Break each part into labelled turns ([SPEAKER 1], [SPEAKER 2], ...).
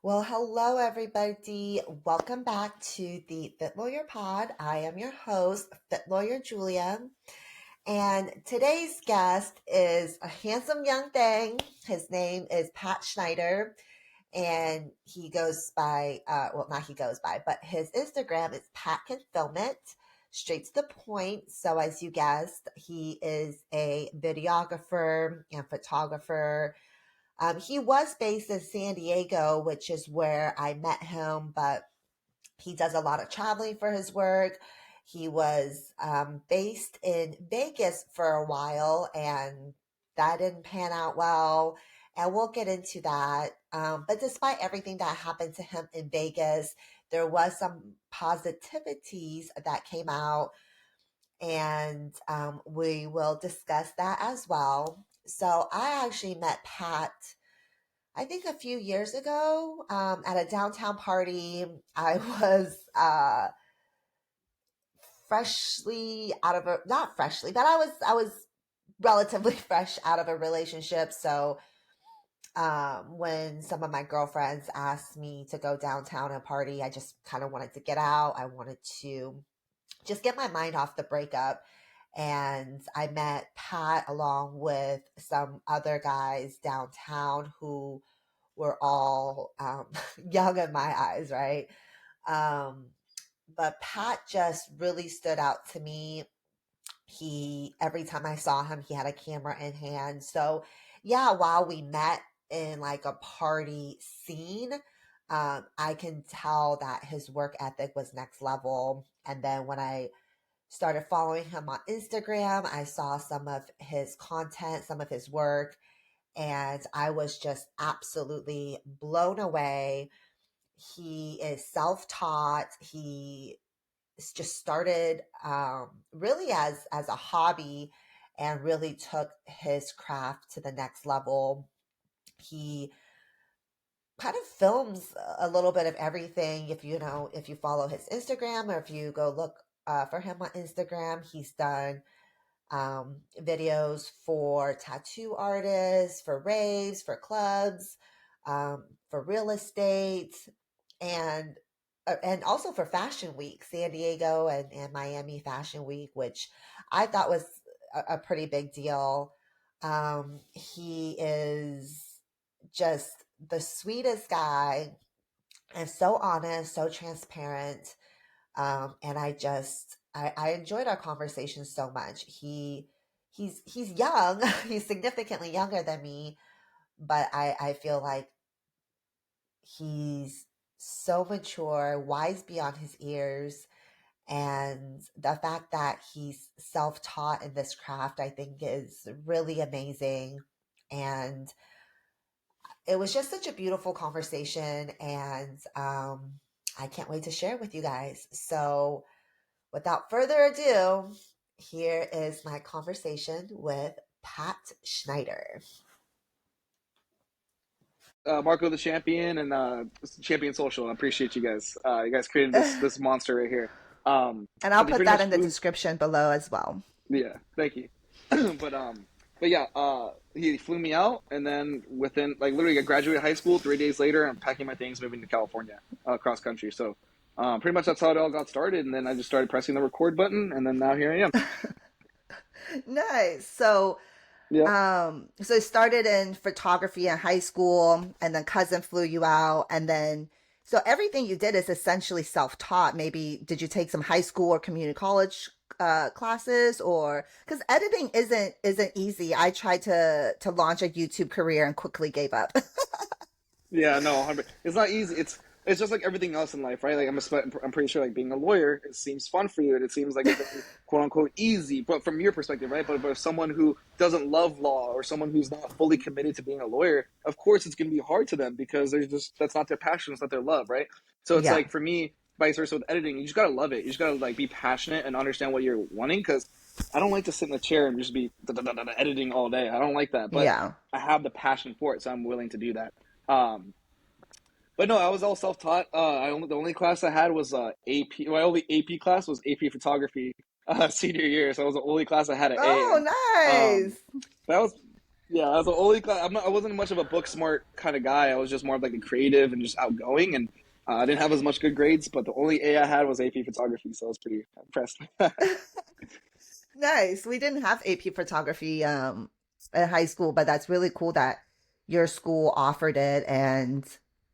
[SPEAKER 1] Well, hello, everybody. Welcome back to the Fit Lawyer Pod. I am your host, Fit Lawyer Julia. And today's guest is a handsome young thing. His name is Pat Schneider. And he goes by, not he goes by, but his Instagram is PatCanFilmIt, straight to the point. So, as you guessed, he is a videographer and photographer. He was based in San Diego, which is where I met him, but he does a lot of traveling for his work. He was based in Vegas for a while, and that didn't pan out well. And we'll get into that. But despite everything that happened to him in Vegas, there was some positivities that came out, and we will discuss that as well. So I actually met Pat I think a few years ago at a downtown party. I was freshly out of a not freshly, but I was relatively fresh out of a relationship. So when some of my girlfriends asked me to go downtown and party, I just kind of wanted to get out. I wanted to just get my mind off the breakup. And I met Pat along with some other guys downtown who were all young in my eyes, right? Um, but Pat just really stood out to me. Every time I saw him, he had a camera in hand. So, yeah, while we met in like a party scene, I can tell that his work ethic was next level. And then when I started following him on Instagram, I saw some of his content, some of his work, and I was just absolutely blown away. He is self-taught. He just started really as a hobby and really took his craft to the next level. He kind of films a little bit of everything. If you follow his Instagram or if you go look for him on Instagram, he's done videos for tattoo artists, for raves, for clubs, for real estate, and and also for Fashion Week, San Diego and Miami Fashion Week, which I thought was a pretty big deal. He is just the sweetest guy and so honest, so transparent. And I enjoyed our conversation so much. He's young, he's significantly younger than me, but I feel like he's so mature, wise beyond his ears. And the fact that he's self taught in this craft, I think, is really amazing. And it was just such a beautiful conversation. And I can't wait to share with you guys. So, without further ado, here is my conversation with Pat Schneider.
[SPEAKER 2] Marco the Champion and Champion Social. I appreciate you guys. You guys created this monster right here.
[SPEAKER 1] And I'll
[SPEAKER 2] But they
[SPEAKER 1] put
[SPEAKER 2] pretty
[SPEAKER 1] that
[SPEAKER 2] much
[SPEAKER 1] in the
[SPEAKER 2] flew.
[SPEAKER 1] description below as well.
[SPEAKER 2] Yeah, thank you. but um, but yeah, he flew me out, and then within like literally, I graduated high school. 3 days later, I'm packing my things, moving to California, cross country. So, pretty much that's how it all got started. And then I just started pressing the record button, and then now here I am.
[SPEAKER 1] Nice. So,
[SPEAKER 2] Yeah.
[SPEAKER 1] so it started in photography in high school, and then cousin flew you out, and then so everything you did is essentially self-taught. Maybe did you take some high school or community college classes, or because editing isn't easy. I tried to launch a YouTube career and quickly gave up.
[SPEAKER 2] Yeah, no, 100. It's not easy. It's just like everything else in life, right? Like I'm pretty sure like being a lawyer, it seems fun for you, and it seems like it's very quote unquote easy, but from your perspective, right? But if someone who doesn't love law or someone who's not fully committed to being a lawyer, of course it's going to be hard to them because there's just that's not their passion, it's not their love, right? So it's
[SPEAKER 1] Yeah.
[SPEAKER 2] like for me, vice versa with editing, you just gotta love it. You just gotta like be passionate and understand what you're wanting because I don't like to sit in a chair and just be editing all day. I don't like that, but
[SPEAKER 1] Yeah.
[SPEAKER 2] I have the passion for it, so I'm willing to do that. Um, but no, I was all self-taught. The only class I had was AP. My only AP class was AP photography senior year, so it was the only class I had at AA.
[SPEAKER 1] Oh,
[SPEAKER 2] Um,
[SPEAKER 1] nice.
[SPEAKER 2] that was Yeah, that's the only. I wasn't much of a book smart kind of guy. I was just more of like a creative and just outgoing, and I didn't have as much good grades. But the only A I had was AP photography, so I was pretty impressed.
[SPEAKER 1] Nice. We didn't have AP photography in high school, but that's really cool that your school offered it and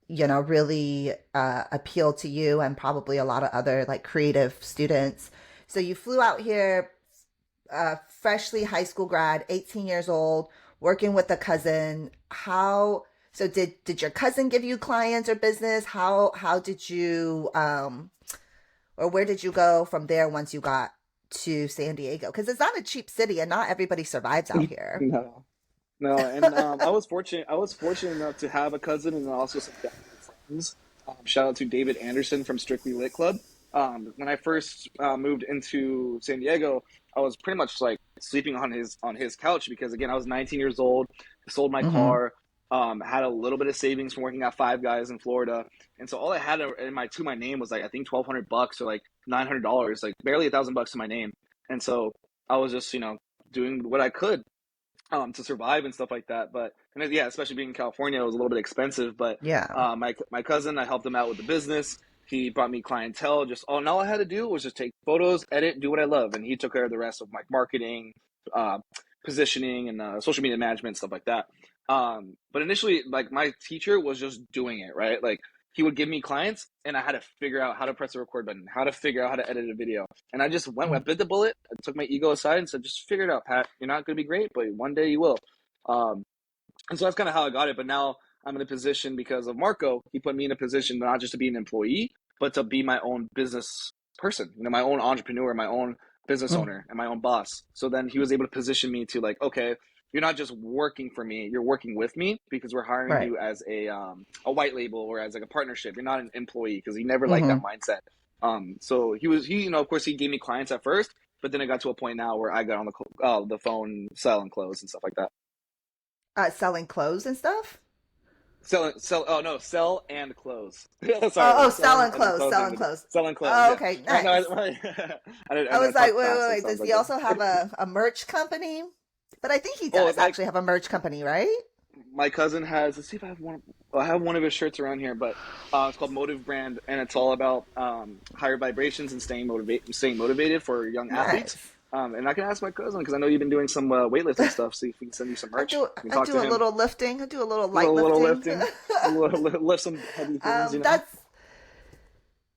[SPEAKER 1] really appealed to you and probably a lot of other like creative students. So you flew out here, freshly high school grad, 18 years old, working with a cousin. How so did your cousin give you clients or business? How did you or where did you go from there once you got to San Diego? Because it's not a cheap city and not everybody survives out here.
[SPEAKER 2] No, no, and I was fortunate. I was fortunate enough to have a cousin and also some family friends. Shout out to David Anderson from Strictly Lit Club. When I first moved into San Diego, I was pretty much like sleeping on his couch because again I was 19 years old, sold my
[SPEAKER 1] Mm-hmm.
[SPEAKER 2] car, had a little bit of savings from working at Five Guys in Florida, and so all I had in my name was like I think $1,200 or like $900, like barely $1,000 to my name, and so I was just doing what I could to survive and stuff like that. But and yeah, especially being in California, it was a little bit expensive. But
[SPEAKER 1] Yeah.
[SPEAKER 2] my cousin, I helped him out with the business. He brought me clientele. And all I had to do was just take photos, edit, do what I love, and he took care of the rest of like marketing, uh, positioning, and social media management stuff like that. But initially, like my teacher was just doing it right, like. He would give me clients, and I had to figure out how to press the record button, how to figure out how to edit a video, and I just I bit the bullet. I took my ego aside and said, just figure it out, Pat. You're not going to be great, but one day you will. Um, and so that's kind of how I got it. But now I'm in a position because of Marco. He put me in a position not just to be an employee, but to be my own business person, my own entrepreneur, my own business
[SPEAKER 1] Mm-hmm.
[SPEAKER 2] owner, and my own boss. So then he was able to position me to like, okay, you're not just working for me, you're working with me because we're hiring
[SPEAKER 1] Right.
[SPEAKER 2] you as a white label or as like a partnership. You're not an employee because he never liked that
[SPEAKER 1] Mm-hmm.
[SPEAKER 2] mindset. So of course he gave me clients at first, but then it got to a point now where I got on the phone selling clothes and stuff like that.
[SPEAKER 1] Selling clothes and stuff.
[SPEAKER 2] Sell. Oh no, sell and close.
[SPEAKER 1] Oh,
[SPEAKER 2] Sorry, selling
[SPEAKER 1] selling
[SPEAKER 2] and then
[SPEAKER 1] clothes, selling
[SPEAKER 2] closing.
[SPEAKER 1] clothes.
[SPEAKER 2] Selling clothes.
[SPEAKER 1] Oh,
[SPEAKER 2] Yeah.
[SPEAKER 1] okay,
[SPEAKER 2] No,
[SPEAKER 1] nice.
[SPEAKER 2] I
[SPEAKER 1] I
[SPEAKER 2] know I
[SPEAKER 1] was like,
[SPEAKER 2] talk
[SPEAKER 1] wait, wait,
[SPEAKER 2] fast, so it
[SPEAKER 1] wait.
[SPEAKER 2] sounds
[SPEAKER 1] Does
[SPEAKER 2] like
[SPEAKER 1] he
[SPEAKER 2] that.
[SPEAKER 1] also have a merch company? But I think he
[SPEAKER 2] Oh,
[SPEAKER 1] does actually have a merch company, right?
[SPEAKER 2] my cousin has. Let's see if I have one. I have one of his shirts around here, but it's called Motive Brand, and it's all about higher vibrations and staying motivated for young athletes.
[SPEAKER 1] Nice.
[SPEAKER 2] And I can ask my cousin because I know you've been doing some weightlifting stuff. See if we can send you some merch. We can
[SPEAKER 1] I
[SPEAKER 2] talk
[SPEAKER 1] do
[SPEAKER 2] to
[SPEAKER 1] a
[SPEAKER 2] him.
[SPEAKER 1] little lifting. I do a little
[SPEAKER 2] A
[SPEAKER 1] light
[SPEAKER 2] little
[SPEAKER 1] lifting.
[SPEAKER 2] lifting, lift some heavy things.
[SPEAKER 1] That's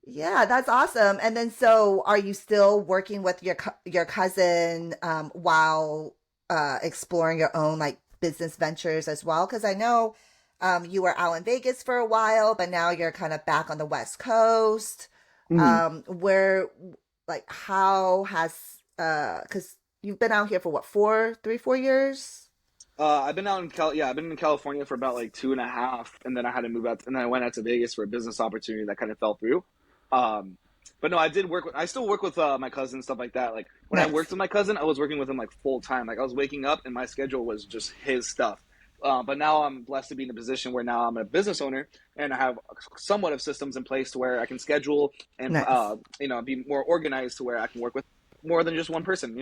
[SPEAKER 1] yeah, that's awesome. And then so are you still working with your cousin while exploring your own like business ventures as well? Because I know you were out in Vegas for a while, but now you're kind of back on the West Coast.
[SPEAKER 2] Mhm.
[SPEAKER 1] Where like how has because you've been out here for what, 4 3 4 years?
[SPEAKER 2] I've been out in I've been in California for about like two and a half, and then I had to move out, and then I went out to Vegas for a business opportunity that kind of fell through. Um, but no, I still work with my cousin and stuff like that. Like when I worked
[SPEAKER 1] Nice.
[SPEAKER 2] with my cousin, I was working with him like full time. Like I was waking up and my schedule was just his stuff. But now I'm blessed to be in a position where now I'm a business owner and I have somewhat of systems in place to where I can schedule and
[SPEAKER 1] Nice.
[SPEAKER 2] be more organized to where I can work with more than just one person.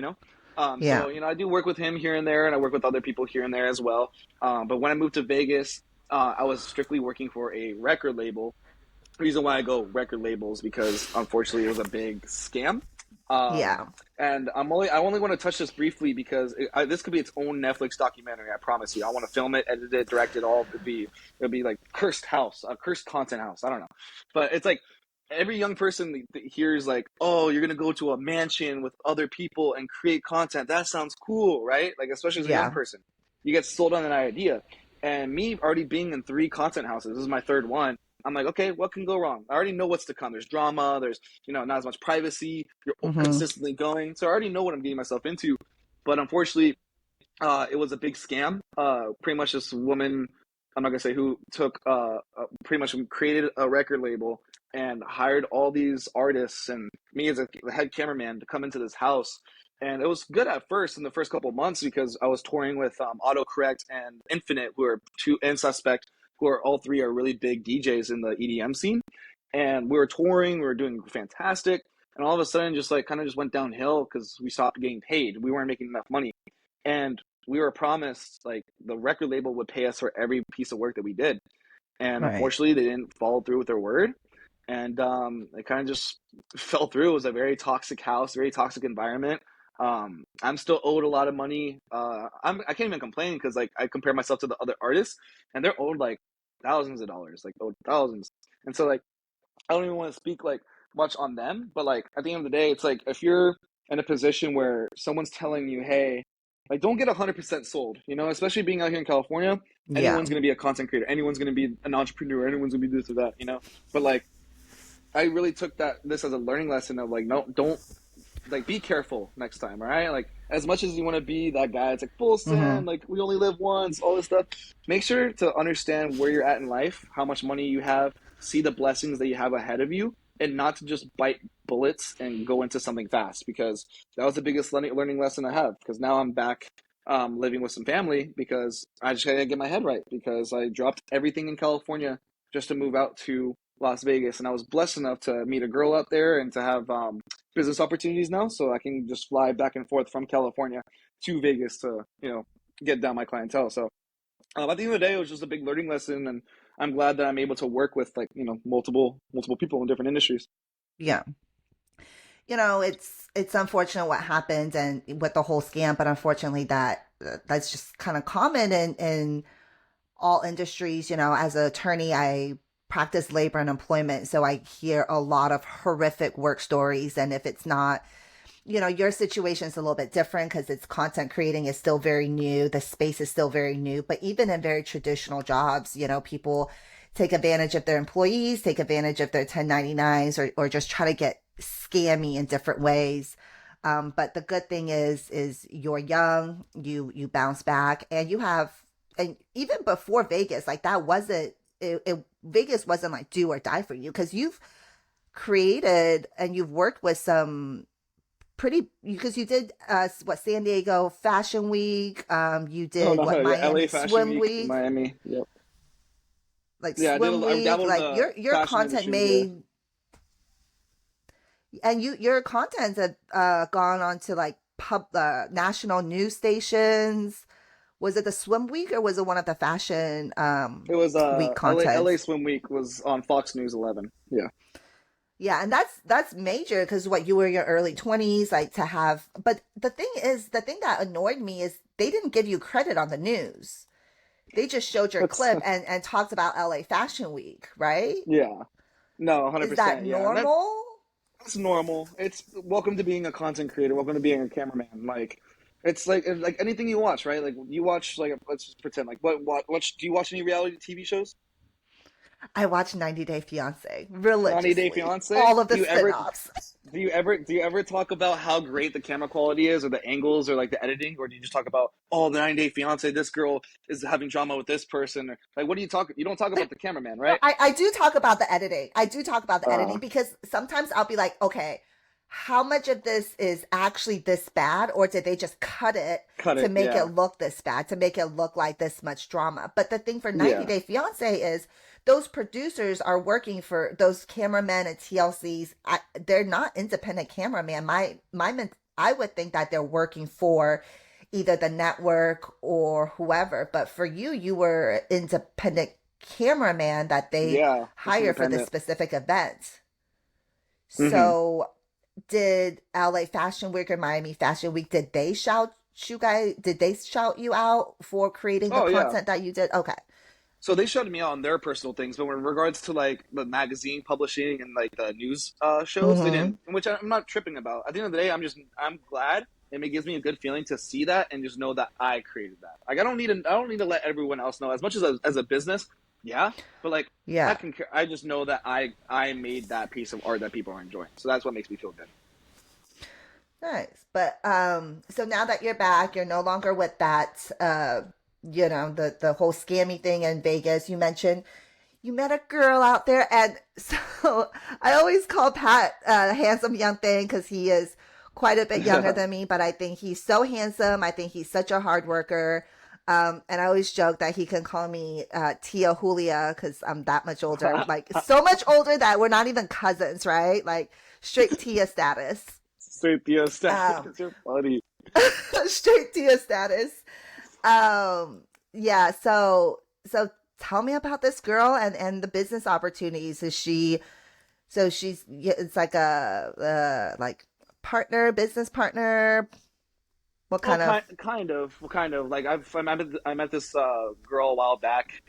[SPEAKER 1] Yeah.
[SPEAKER 2] So I do work with him here and there, and I work with other people here and there as well. But when I moved to Vegas, I was strictly working for a record label. The reason why I go record labels because unfortunately it was a big scam. Um,
[SPEAKER 1] Yeah.
[SPEAKER 2] and I only want to touch this briefly because this could be its own Netflix documentary. I promise you. I want to film it, edit it, direct it all. It'd be like cursed house, a cursed content house. I don't know, but it's like every young person that hears like, oh, you're gonna go to a mansion with other people and create content. That sounds cool, right? Like especially as a young
[SPEAKER 1] Yeah.
[SPEAKER 2] person, you get sold on an idea. And me already being in three content houses, this is my third one. I'm like, okay, what can go wrong? I already know what's to come. There's drama. There's not as much privacy. You're
[SPEAKER 1] Mm-hmm.
[SPEAKER 2] consistently going, so I already know what I'm getting myself into. But unfortunately, it was a big scam. Pretty much this woman, I'm not gonna say who, took pretty much created a record label and hired all these artists and me as a head cameraman to come into this house. And it was good at first in the first couple of months because I was touring with Autocorrect and Infinite, who are two, and Suspect, who are all three are really big DJs in the EDM scene. And we were touring, we were doing fantastic, and all of a sudden, just like kind of just went downhill because we stopped getting paid. We weren't making enough money. And we were promised like the record label would pay us for every piece of work that we did, and
[SPEAKER 3] Right.
[SPEAKER 2] unfortunately they didn't follow through with their word, and it kind of just fell through. It was a very toxic house, very toxic environment. I'm still owed a lot of money. I can't even complain because like I compare myself to the other artists, and they're owed like thousands of dollars, like owed thousands. And so like I don't even want to speak like much on them, but like at the end of the day, it's like if you're in a position where someone's telling you, hey, like don't get 100% sold, you know, especially being out here in California,
[SPEAKER 3] Yeah.
[SPEAKER 2] anyone's going to be a content creator, anyone's going to be an entrepreneur, anyone's going to be this or that, you know. But like I really took this as a learning lesson of like, no, don't like be careful next time, all right? Like as much as you want to be that guy, it's like full
[SPEAKER 3] Mm-hmm.
[SPEAKER 2] send, like we only live once, all this stuff. Make sure to understand where you're at in life, how much money you have, see the blessings that you have ahead of you, and not to just bite bullets and go into something fast. Because that was the biggest learning lesson I have. Because now I'm back living with some family because I just gotta get my head right because I dropped everything in California just to move out to Las Vegas, and I was blessed enough to meet a girl out there and to have business opportunities now, so I can just fly back and forth from California to Vegas to get down my clientele. So at the end of the day, it was just a big learning lesson, and I'm glad that I'm able to work with like multiple people in different industries.
[SPEAKER 3] Yeah. It's unfortunate what happened and with the whole scam, but unfortunately that's just kind of common in all industries. As an attorney, I practice labor and employment, so I hear a lot of horrific work stories. And if it's not, your situation is a little bit different because it's content creating is still very new. The space is still very new, but even in very traditional jobs, people take advantage of their employees, take advantage of their 1099s, or just try to get scammy in different ways. But the good thing is you're young, you bounce back, and you have, and even before Vegas, like that wasn't Vegas wasn't like do or die for you because you've created and you've worked with some pretty because you did what San Diego Fashion Week, you
[SPEAKER 2] Oh
[SPEAKER 3] did
[SPEAKER 2] no,
[SPEAKER 3] what
[SPEAKER 2] yeah,
[SPEAKER 3] Miami
[SPEAKER 2] LA Fashion
[SPEAKER 3] Swim
[SPEAKER 2] Week in
[SPEAKER 3] Week,
[SPEAKER 2] Miami. Yep.
[SPEAKER 3] like
[SPEAKER 2] Yeah,
[SPEAKER 3] Swim
[SPEAKER 2] I
[SPEAKER 3] Week,
[SPEAKER 2] dabbled in
[SPEAKER 3] like
[SPEAKER 2] the
[SPEAKER 3] your
[SPEAKER 2] fashion
[SPEAKER 3] content
[SPEAKER 2] industry. Yeah.
[SPEAKER 3] made and your contents have gone on to like national news stations. Was it the Swim Week or was it one of the fashion
[SPEAKER 2] It was
[SPEAKER 3] week
[SPEAKER 2] LA
[SPEAKER 3] contents?
[SPEAKER 2] Swim Week was on Fox News 11. Yeah.
[SPEAKER 3] Yeah, and that's major because what you were in your early 20s, like to have. But the thing that annoyed me is they didn't give you credit on the news. They just showed your
[SPEAKER 2] That's
[SPEAKER 3] clip and talked about LA Fashion Week, right?
[SPEAKER 2] yeah. No,
[SPEAKER 3] Is that
[SPEAKER 2] 100%. Yeah. And
[SPEAKER 3] normal?
[SPEAKER 2] that's normal. It's welcome to being a content creator. Welcome to being a cameraman. Like, it's like anything you watch, right? Like you watch like let's just pretend like what do you watch any reality TV shows?
[SPEAKER 3] I watched 90 Day Fiance
[SPEAKER 2] 90 Day
[SPEAKER 3] religiously,
[SPEAKER 2] Fiance.
[SPEAKER 3] all of the spin-offs.
[SPEAKER 2] Do you ever talk about how great the camera quality is, or the angles, or like the editing, or do you just talk about the 90 Day Fiance? This girl is having drama with this person. Or, like, what do you talk? You don't talk about the cameraman,
[SPEAKER 3] No,
[SPEAKER 2] right?
[SPEAKER 3] I do talk about the editing. I do talk about the
[SPEAKER 2] Uh,
[SPEAKER 3] editing because sometimes I'll be like, okay, how much of this is actually this bad, or did they just cut it
[SPEAKER 2] cut
[SPEAKER 3] to
[SPEAKER 2] it.
[SPEAKER 3] make it
[SPEAKER 2] Yeah,
[SPEAKER 3] look this bad, to make it look like this much drama? But the thing for 90
[SPEAKER 2] yeah.
[SPEAKER 3] Day Fiance is those producers are working for those cameramen and TLCs. They're not independent cameraman. I would think that they're working for either the network or whoever. But for you, you were independent cameraman that they
[SPEAKER 2] Yeah, it's
[SPEAKER 3] hire for this
[SPEAKER 2] independent.
[SPEAKER 3] specific event.
[SPEAKER 2] Hmm.
[SPEAKER 3] So did LA Fashion Week or Miami Fashion Week, did they shout you guys, did they shout you out for creating the
[SPEAKER 2] Oh yeah.
[SPEAKER 3] content that you did? Okay.
[SPEAKER 2] So they showed me out on their personal things, but in regards to like the magazine publishing and like the news shows, they
[SPEAKER 3] Mm-hmm.
[SPEAKER 2] didn't. Which I'm not tripping about. At the end of the day, I'm glad, and it gives me a good feeling to see that and just know that I created that. Like I don't need to let everyone else know as much as a business. Yeah, but like
[SPEAKER 3] Yeah.
[SPEAKER 2] I just know that I made that piece of art that people are enjoying. So that's what makes me feel good.
[SPEAKER 3] Nice. But so now that you're back, you're no longer with that the whole scammy thing in Vegas. You mentioned you met a girl out there, and so I always call Pat a handsome young thing because he is quite a bit younger than me, but I think he's so handsome. I think he's such a hard worker. And I always joke that he can call me Tia Julia because I'm that much older, like so much older that we're not even cousins, right? Like straight Tia status.
[SPEAKER 2] Straight Theo
[SPEAKER 3] Um,
[SPEAKER 2] status. You're funny.
[SPEAKER 3] straight Tia status. Yeah, so tell me about this girl and the business opportunities. Is she so she's yeah, it's like a like partner, business partner. What
[SPEAKER 2] Well,
[SPEAKER 3] kind of
[SPEAKER 2] kind of. Like I met this girl a while back.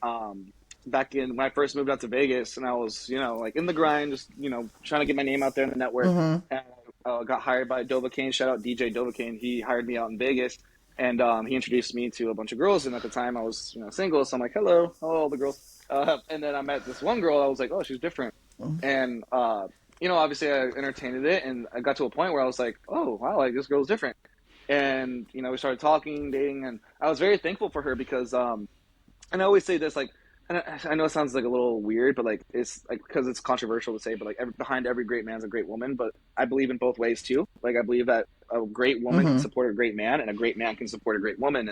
[SPEAKER 2] Back in when I first moved out to Vegas, and I was, like in the grind, just trying to get my name out there in the network.
[SPEAKER 3] mm-hmm.
[SPEAKER 2] And got hired by Dovahkiin. Shout out DJ Dovahkiin. He hired me out in Vegas, and he introduced me to a bunch of girls. And at the time, I was single, so I'm like, hello, all the girls. And then I met this one girl. I was like, oh, she's different. And obviously, I entertained it, and I got to a point where I was like, oh wow, like this girl's different. And we started talking, dating, and I was very thankful for her because and I always say this, like, and I know it sounds like a little weird, but like it's like because it's controversial to say, but like behind every great man is a great woman. But I believe in both ways too. Like I believe that a great woman can
[SPEAKER 3] Mm-hmm.
[SPEAKER 2] support a great man, and a great man can support a great woman.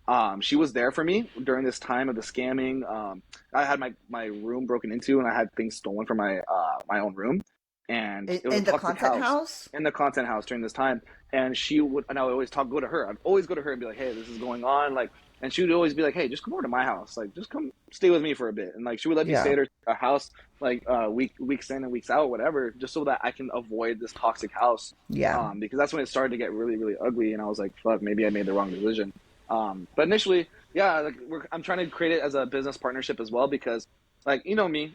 [SPEAKER 2] And she was there for me during this time of the scamming. I had my room broken into, and I had things stolen from my own room, and it was a
[SPEAKER 3] In the
[SPEAKER 2] toxic
[SPEAKER 3] content
[SPEAKER 2] house
[SPEAKER 3] house?
[SPEAKER 2] in the content house during this time. And I would always go to her. I'd always go to her and be like, hey, this is going on, like. And she would always be like, "Hey, just come over to my house. Like, just come stay with me for a bit." And like, she would let me stay
[SPEAKER 3] Yeah.
[SPEAKER 2] at her house, like weeks in and weeks out, whatever, just so that I can avoid this toxic house.
[SPEAKER 3] Yeah.
[SPEAKER 2] Because that's when it started to get really, really ugly, and I was like, "Fuck, maybe I made the wrong decision." But initially, yeah, like I'm trying to create it as a business partnership as well because, like, me,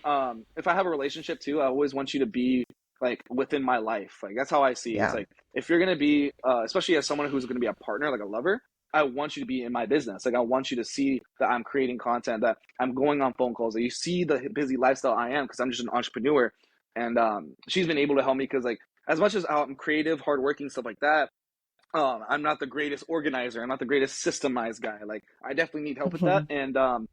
[SPEAKER 2] if I have a relationship too, I always want you to be like within my life. Like that's how I see it. It's
[SPEAKER 3] Yeah.
[SPEAKER 2] like if you're gonna be, especially as someone who's gonna be a partner, like a lover. I want you to be in my business. Like I want you to see that I'm creating content, that I'm going on phone calls, that you see the busy lifestyle I am because I'm just an entrepreneur. And she's been able to help me because like as much as I'm creative, hardworking, stuff like that, I'm not the greatest organizer. I'm not the greatest systemized guy. Like I definitely need help with that.
[SPEAKER 3] Mm-hmm.
[SPEAKER 2] And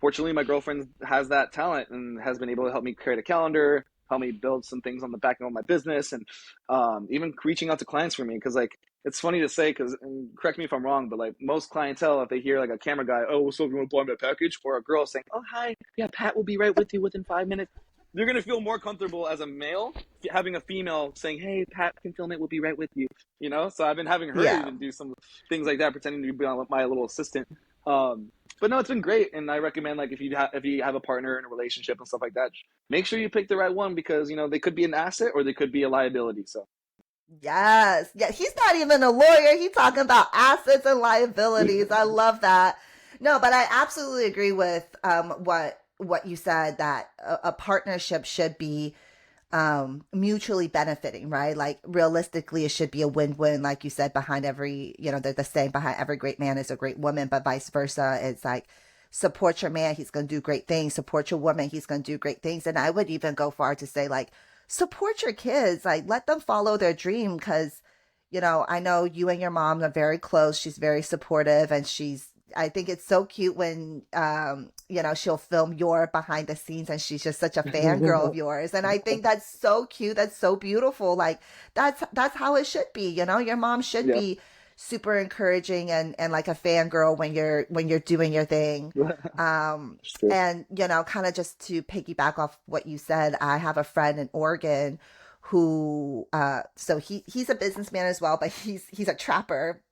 [SPEAKER 2] fortunately, my girlfriend has that talent and has been able to help me create a calendar, help me build some things on the back end of my business, and even reaching out to clients for me. Because like it's funny to say, because correct me if I'm wrong, but like most clientele, if they hear like a camera guy, oh, so you want to apply my package, or a girl saying, oh hi, yeah, Pat will be right with you within 5 minutes. You're gonna feel more comfortable as a male having a female saying, "Hey, Pat can film it. We'll be right with you." So I've been having her
[SPEAKER 3] Yeah.
[SPEAKER 2] even do some things like that, pretending to be my little assistant. But no, it's been great, and I recommend like if you have a partner in a relationship and stuff like that, make sure you pick the right one because they could be an asset or they could be a liability. So
[SPEAKER 3] Yes. Yeah. He's not even a lawyer. He's talking about assets and liabilities. I love that. No, but I absolutely agree with what you said that a partnership should be mutually benefiting, right? Like realistically, it should be a win-win. Like you said, behind every, they're the same, behind every great man is a great woman, but vice versa. It's like support your man, he's going to do great things. Support your woman, he's going to do great things. And I would even go far to say like, support your kids, like let them follow their dream. Cause, I know you and your mom are very close. She's very supportive and I think it's so cute when she'll film your behind the scenes and she's just such a fangirl of yours. And I think that's so cute. That's so beautiful. Like that's how it should be. Your mom should
[SPEAKER 2] yeah,
[SPEAKER 3] be super encouraging and like a fangirl when you're doing your thing.
[SPEAKER 2] it's true.
[SPEAKER 3] And kind of just to piggyback off what you said, I have a friend in Oregon who so he's a businessman as well, but he's a trapper,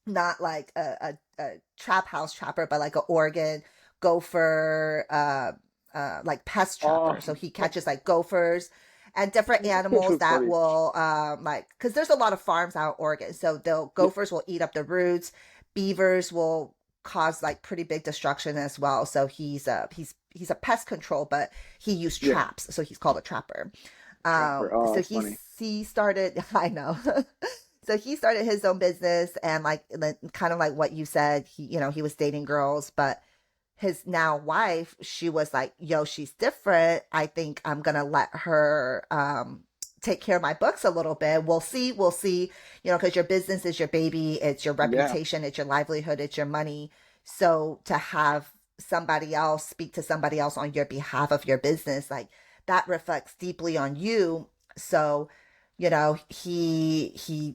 [SPEAKER 3] not like a trap house trapper, but like a Oregon gopher, like pest
[SPEAKER 2] Oh,
[SPEAKER 3] trapper. So he catches like gophers and different animals
[SPEAKER 2] that's
[SPEAKER 3] that
[SPEAKER 2] funny.
[SPEAKER 3] will, like, because there's a lot of farms out in Oregon. So
[SPEAKER 2] Yeah,
[SPEAKER 3] gophers will eat up the roots. Beavers will cause like pretty big destruction as well. So he's a pest control, but he used
[SPEAKER 2] yeah,
[SPEAKER 3] traps. So he's called a trapper.
[SPEAKER 2] trapper. Oh,
[SPEAKER 3] So
[SPEAKER 2] that's funny.
[SPEAKER 3] he started, I know. So he started his own business and like kind of like what you said, he was dating girls, but his now wife, she was like, yo, she's different. I think I'm going to let her take care of my books a little bit. We'll see, because your business is your baby, it's your
[SPEAKER 2] Yeah,
[SPEAKER 3] reputation, it's your livelihood, it's your money. So to have somebody else speak to somebody else on your behalf of your business, like that reflects deeply on you. So he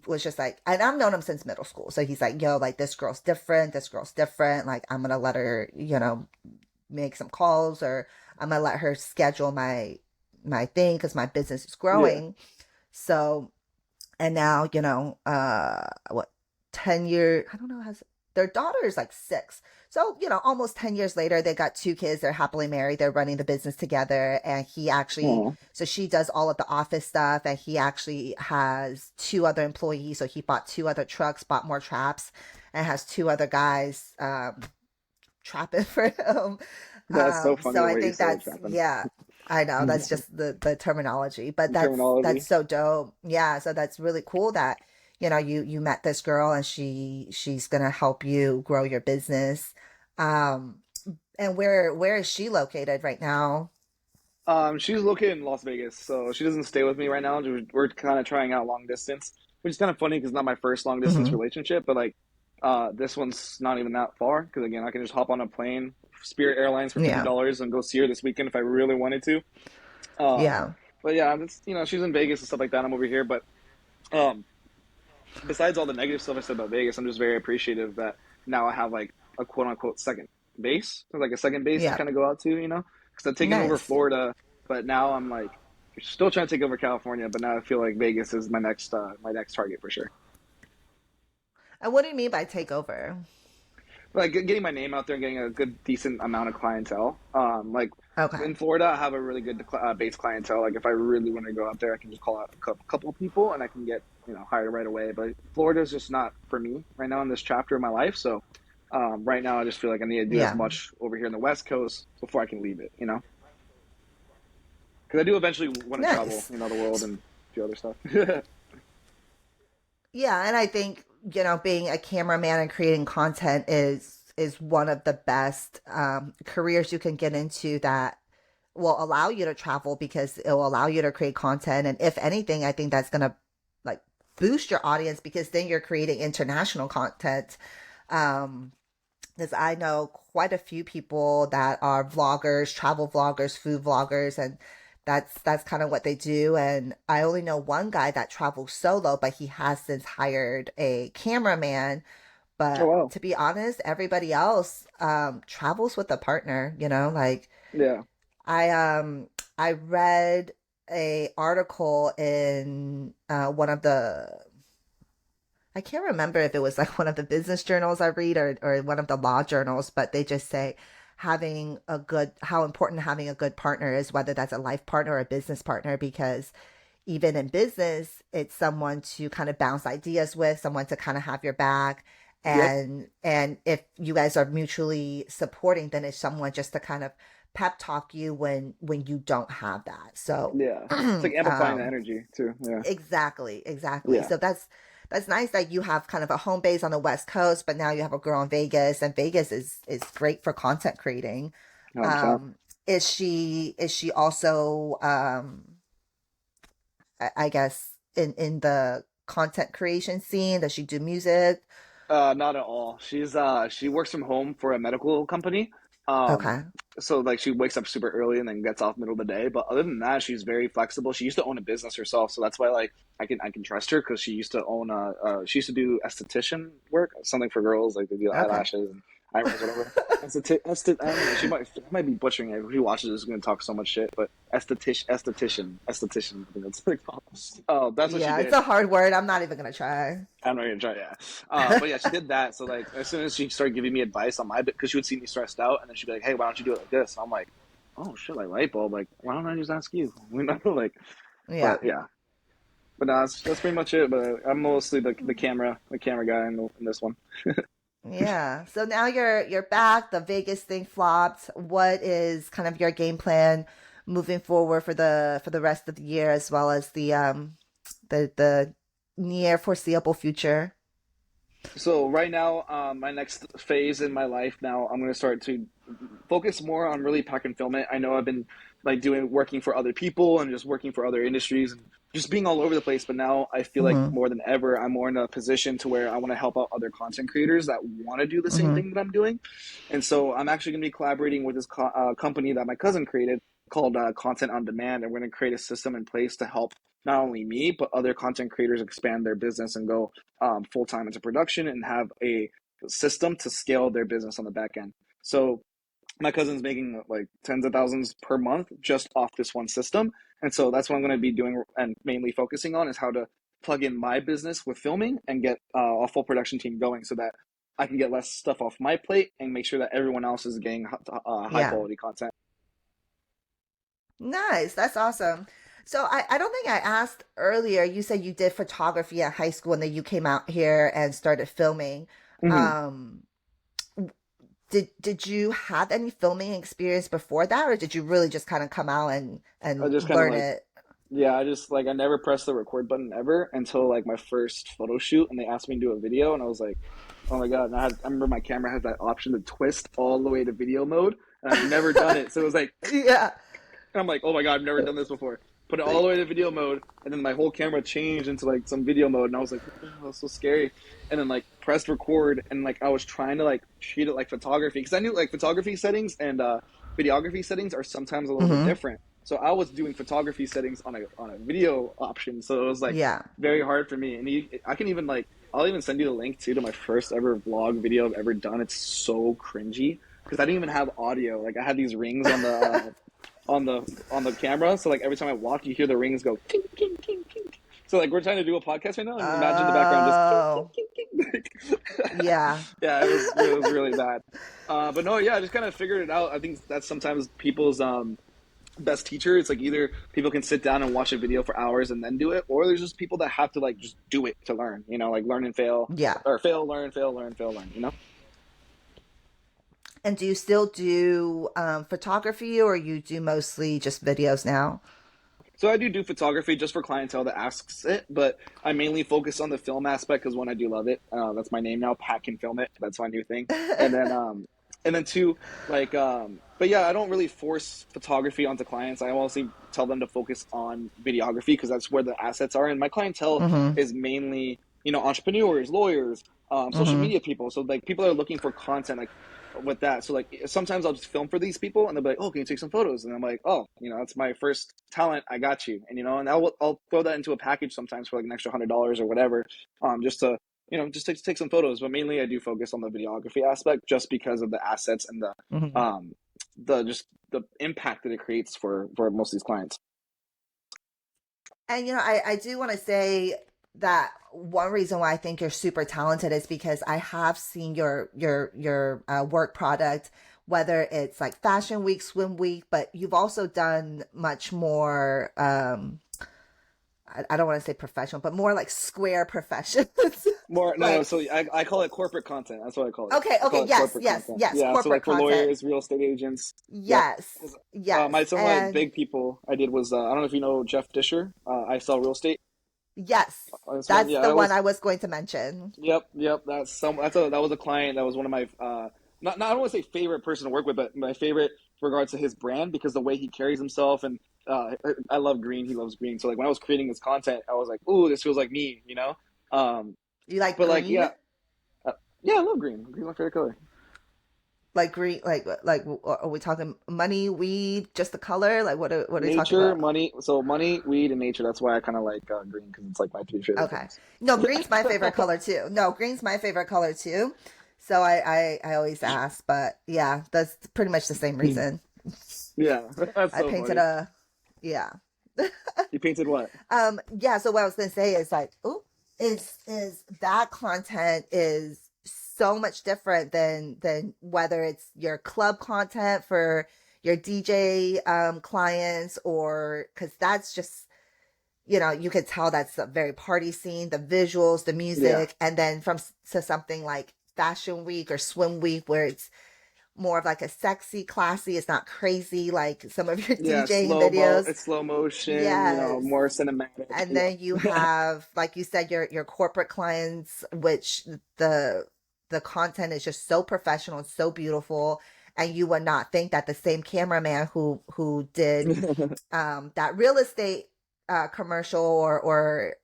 [SPEAKER 3] was just like, and I've known him since middle school. So he's like, yo, like this girl's different. This girl's different. Like I'm gonna let her, make some calls, or I'm gonna let her schedule my thing because my business is
[SPEAKER 2] yeah.
[SPEAKER 3] growing. So and now, what 10 year, I don't know, has their daughter is like 6. So, almost 10 years later, they got 2 kids. They're happily married. They're running the business together. And
[SPEAKER 2] Oh,
[SPEAKER 3] so she does all of the office stuff. And he actually has 2 other employees. So he bought 2 other trucks, bought more traps, and has 2 other guys trapping for him.
[SPEAKER 2] that's so funny
[SPEAKER 3] So
[SPEAKER 2] the
[SPEAKER 3] I
[SPEAKER 2] way you
[SPEAKER 3] think
[SPEAKER 2] say it,
[SPEAKER 3] that's,
[SPEAKER 2] trapping.
[SPEAKER 3] yeah, I know that's just the terminology, but that's
[SPEAKER 2] Terminology.
[SPEAKER 3] so dope. Yeah, so that's really cool that you met this girl and she's gonna help you grow your business. Um, and where is she located right now?
[SPEAKER 2] She's located in Las Vegas, so she doesn't stay with me right now. We're kind of trying out long distance, which is kind of funny because not my first long distance
[SPEAKER 3] Hmm.
[SPEAKER 2] relationship, but like, this one's not even that far. Because again, I can just hop on a plane, Spirit Airlines for
[SPEAKER 3] Yeah,
[SPEAKER 2] $50 and go see her this weekend if I really wanted to. Um,
[SPEAKER 3] yeah,
[SPEAKER 2] but yeah, it's, she's in Vegas and stuff like that. I'm over here, but um, besides all the negative stuff I said about Vegas, I'm just very appreciative that now I have like a quote unquote second base, like a second base to
[SPEAKER 3] yeah.
[SPEAKER 2] kind of go out to, because I've taken over
[SPEAKER 3] Nice.
[SPEAKER 2] Florida, but now I'm like still trying to take over California, but now I feel like Vegas is my next target for sure.
[SPEAKER 3] And what do you mean by takeover?
[SPEAKER 2] Like getting my name out there and getting a good decent amount of clientele. Like
[SPEAKER 3] Okay.
[SPEAKER 2] in Florida, I have a really good base clientele. Like if I really want to go out there, I can just call out a couple of people and I can get hired right away. But Florida is just not for me right now in this chapter of my life. So right now, I just feel like I need to do as
[SPEAKER 3] Yeah.
[SPEAKER 2] much over here in the West Coast before I can leave it. Because I do eventually want to travel,
[SPEAKER 3] Nice.
[SPEAKER 2] the world and do other stuff.
[SPEAKER 3] Yeah, and I think, being a cameraman and creating content is one of the best careers you can get into that will allow you to travel because it will allow you to create content. And if anything, I think that's gonna like boost your audience because then you're creating international content. Um, because I know quite a few people that are vloggers, travel vloggers, food vloggers, and that's kind of what they do. And I only know one guy that travels solo, but he has since hired a cameraman.
[SPEAKER 2] Oh
[SPEAKER 3] But
[SPEAKER 2] wow,
[SPEAKER 3] to be honest, everybody else travels with a partner. Like
[SPEAKER 2] yeah,
[SPEAKER 3] I um I read a article in one of the I can't remember if it was like one of the business journals I read or one of the law journals, but they just say how important having a good partner is, whether that's a life partner or a business partner, because even in business, it's someone to kind of bounce ideas with, someone to kind of have your back.
[SPEAKER 2] yep,
[SPEAKER 3] And if you guys are mutually supporting, then it's someone just to kind of pep talk you when you don't have that. So
[SPEAKER 2] yeah. It's like amplifying the energy too. Yeah,
[SPEAKER 3] exactly, exactly.
[SPEAKER 2] yeah,
[SPEAKER 3] So that's nice that you have kind of a home base on the West Coast, but now you have a girl in Vegas, and Vegas is great for content creating.
[SPEAKER 2] 100%.
[SPEAKER 3] Um, is she also I guess in the content creation scene? Does she do music?
[SPEAKER 2] Not at all. She works from home for a medical company. Um,
[SPEAKER 3] Okay.
[SPEAKER 2] so like she wakes up super early and then gets off middle of the day. But other than that, she's very flexible. She used to own a business herself, so that's why like I can trust her because she used to own she used to do esthetician work, something for girls like they do
[SPEAKER 3] Okay.
[SPEAKER 2] eyelashes and eyebrows, whatever. I don't know. She might be butchering it. If she watches this, is going to talk so much shit. But esthetician. I think that's what it's called. Oh, that's what she
[SPEAKER 3] Yeah, it's
[SPEAKER 2] did.
[SPEAKER 3] a hard word. I'm not even gonna try.
[SPEAKER 2] I'm not gonna try, yeah. But yeah, she did that. So like, as soon as she started giving me advice on my bit, because she would see me stressed out, and then she'd be like, "Hey, why don't you do it like this?" And I'm like, "Oh shit, like light bulb. Like, why don't I just ask you?" Like,
[SPEAKER 3] Yeah.
[SPEAKER 2] but yeah. But no, that's pretty much it. But I'm mostly the camera guy in this one.
[SPEAKER 3] Yeah. So now you're back. The Vegas thing flopped. What is kind of your game plan moving forward for the rest of the year as well as the near foreseeable future?
[SPEAKER 2] So right now, my next phase in my life now, I'm gonna start to focus more on really pack and film it. I know I've been like doing working for other people and just working for other industries and just being all over the place. But now I feel like
[SPEAKER 3] Mm-hmm.
[SPEAKER 2] more than ever, I'm more in a position to where I want to help out other content creators that want to do the same
[SPEAKER 3] Mm-hmm.
[SPEAKER 2] thing that I'm doing. And so I'm actually gonna be collaborating with this company that my cousin created called Content on Demand, and we're gonna create a system in place to help not only me but other content creators expand their business and go full time into production and have a system to scale their business on the back end. So my cousin's making like tens of thousands per month just off this one system. And so that's what I'm going to be doing and mainly focusing on is how to plug in my business with filming and get a full production team going so that I can get less stuff off my plate and make sure that everyone else is getting high
[SPEAKER 3] Yeah.
[SPEAKER 2] quality content.
[SPEAKER 3] Nice. That's awesome. So I don't think I asked earlier. You said you did photography at high school and then you came out here and started filming.
[SPEAKER 2] Hmm.
[SPEAKER 3] Um, did you have any filming experience before that, or did you really just kind of come out
[SPEAKER 2] I
[SPEAKER 3] and
[SPEAKER 2] just kind of
[SPEAKER 3] learn
[SPEAKER 2] like,
[SPEAKER 3] it?
[SPEAKER 2] yeah, I just like, I never pressed the record button ever until like my first photo shoot, and they asked me to do a video, and I was like, oh my God. And I remember my camera has that option to twist all the way to video mode, and I've never done it. So it was like,
[SPEAKER 3] Yeah.
[SPEAKER 2] I'm like, oh my God, I've never done this before. Put it all the way to video mode, and then my whole camera changed into like some video mode, and I was like, what the hell, that's so scary. And then like pressed record, and like I was trying to like treat it like photography, because I knew like photography settings and videography settings are sometimes a little bit
[SPEAKER 3] Hmm.
[SPEAKER 2] different. So I was doing photography settings on a video option, so it was like
[SPEAKER 3] Yeah.
[SPEAKER 2] very hard for me. And I can even like, I'll even send you the link too to my first ever vlog video I've ever done. It's so cringy because I didn't even have audio. Like I had these rings on the camera, so like every time I walk, you hear the rings go ting ting ting ting. So like we're trying to do a podcast right now, and imagine the background just ting ting
[SPEAKER 3] Oh,
[SPEAKER 2] ting ting.
[SPEAKER 3] yeah.
[SPEAKER 2] Yeah, it was really bad. But no, yeah, I just kind of figured it out. I think that's sometimes people's best teacher. It's like either people can sit down and watch a video for hours and then do it, or there's just people that have to like just do it to learn. You know, like learn and fail,
[SPEAKER 3] Yeah.
[SPEAKER 2] or fail, learn, fail, learn, fail, learn. You know.
[SPEAKER 3] And do you still do photography, or you do mostly just videos now?
[SPEAKER 2] So I do photography just for clientele that asks it, but I mainly focus on the film aspect because one, I do love it. That's my name now, PatCanFilmIt. That's my new thing. And then two, like, but yeah, I don't really force photography onto clients. I mostly tell them to focus on videography because that's where the assets are. And my clientele
[SPEAKER 3] Hmm.
[SPEAKER 2] is mainly, entrepreneurs, lawyers, social
[SPEAKER 3] Hmm.
[SPEAKER 2] media people. So like people are looking for content, like with that. So like sometimes I'll just film for these people, and they'll be like, "Oh, can you take some photos?" And I'm like, "Oh, that's my first talent. I got you." And and I'll throw that into a package sometimes for like an extra $100 or whatever, just to just take some photos. But mainly I do focus on the videography aspect just because of the assets and
[SPEAKER 3] Hmm.
[SPEAKER 2] the impact that it creates for most of these clients.
[SPEAKER 3] And I do want to say that one reason why I think you're super talented is because I have seen your work product, whether it's like Fashion Week, Swim Week, but you've also done much more. I don't want to say professional, but more like square professions.
[SPEAKER 2] More no,
[SPEAKER 3] Like,
[SPEAKER 2] so I call it corporate content. That's what I call it.
[SPEAKER 3] okay,
[SPEAKER 2] I call
[SPEAKER 3] okay,
[SPEAKER 2] it
[SPEAKER 3] yes,
[SPEAKER 2] corporate
[SPEAKER 3] yes,
[SPEAKER 2] content.
[SPEAKER 3] yes,
[SPEAKER 2] Yeah, so
[SPEAKER 3] corporate
[SPEAKER 2] like for
[SPEAKER 3] content.
[SPEAKER 2] lawyers, real estate agents. Yep.
[SPEAKER 3] Yes, yes,
[SPEAKER 2] Some of my
[SPEAKER 3] and
[SPEAKER 2] big people I did was I don't know if you know Jeff Disher. I sell real estate.
[SPEAKER 3] yes,
[SPEAKER 2] This one,
[SPEAKER 3] that's
[SPEAKER 2] yeah,
[SPEAKER 3] the
[SPEAKER 2] that
[SPEAKER 3] one
[SPEAKER 2] was.
[SPEAKER 3] I was going to mention.
[SPEAKER 2] Yep. That was a client that was one of my not I don't want to say favorite person to work with, but my favorite regards to his brand because the way he carries himself and I love green. He loves green. So like when I was creating this content, I was like, ooh, this feels like me, you know. Um,
[SPEAKER 3] You like
[SPEAKER 2] but like
[SPEAKER 3] green?
[SPEAKER 2] uh, yeah, I love green. Green's my favorite color.
[SPEAKER 3] Like green, like are we talking money, weed, just the color? Like what are you talking
[SPEAKER 2] Nature,
[SPEAKER 3] about?
[SPEAKER 2] money. So money, weed, and nature. That's why I kind of like green because it's like my three favorite
[SPEAKER 3] Okay.
[SPEAKER 2] things.
[SPEAKER 3] No, green's my favorite color too. No, green's my favorite color too. So I always ask, but yeah, that's pretty much the same reason.
[SPEAKER 2] Yeah, that's
[SPEAKER 3] I
[SPEAKER 2] so
[SPEAKER 3] painted
[SPEAKER 2] funny.
[SPEAKER 3] a yeah.
[SPEAKER 2] You painted what?
[SPEAKER 3] Yeah, so what I was gonna say is like, oh, is that content is so much different than whether it's your club content for your DJ clients, or because that's just you could tell that's a very party scene, the visuals, the
[SPEAKER 2] Yeah,
[SPEAKER 3] music, and then to something like Fashion Week or Swim Week where it's more of like a sexy, classy, it's not crazy like some of your
[SPEAKER 2] yeah.
[SPEAKER 3] DJing videos.
[SPEAKER 2] It's slow motion.
[SPEAKER 3] Yes.
[SPEAKER 2] More cinematic.
[SPEAKER 3] And
[SPEAKER 2] Yeah.
[SPEAKER 3] then you have, like you said, your corporate clients, which the content is just so professional and so beautiful. And you would not think that the same cameraman who did that real estate commercial or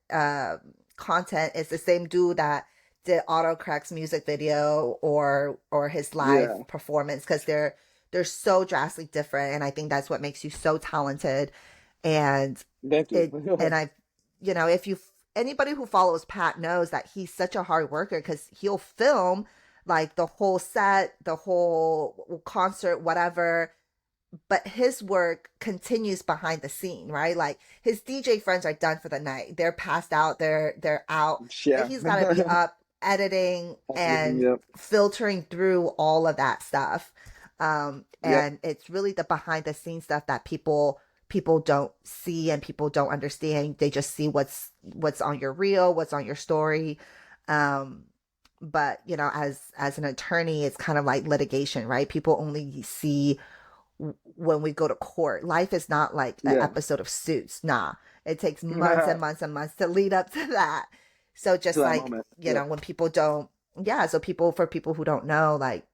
[SPEAKER 3] content is the same dude that did Autocorrect's music video or his live
[SPEAKER 2] Yeah.
[SPEAKER 3] performance, because they're so drastically different, and I think that's what makes you so talented. And
[SPEAKER 2] Thank you.
[SPEAKER 3] I if you anybody who follows Pat knows that he's such a hard worker, because he'll film like the whole set, the whole concert, whatever, but his work continues behind the scene, right? Like his DJ friends are done for the night. They're passed out, they're out, but
[SPEAKER 2] Yeah.
[SPEAKER 3] he's got to be up
[SPEAKER 1] editing
[SPEAKER 2] Everything,
[SPEAKER 1] and
[SPEAKER 2] yep.
[SPEAKER 1] filtering through all of that stuff.
[SPEAKER 2] Yep.
[SPEAKER 1] And it's really the behind the scenes stuff that people don't see and people don't understand. They just see what's on your reel, what's on your story. Um, but as an attorney, it's kind of like litigation, right? People only see when we go to court. Life is not like an
[SPEAKER 2] Yeah.
[SPEAKER 1] episode of Suits. Nah, it takes months and months and months to lead up to that. So
[SPEAKER 2] To
[SPEAKER 1] just
[SPEAKER 2] that
[SPEAKER 1] like,
[SPEAKER 2] moment. Yep.
[SPEAKER 1] when people don't, yeah. So for people who don't know, like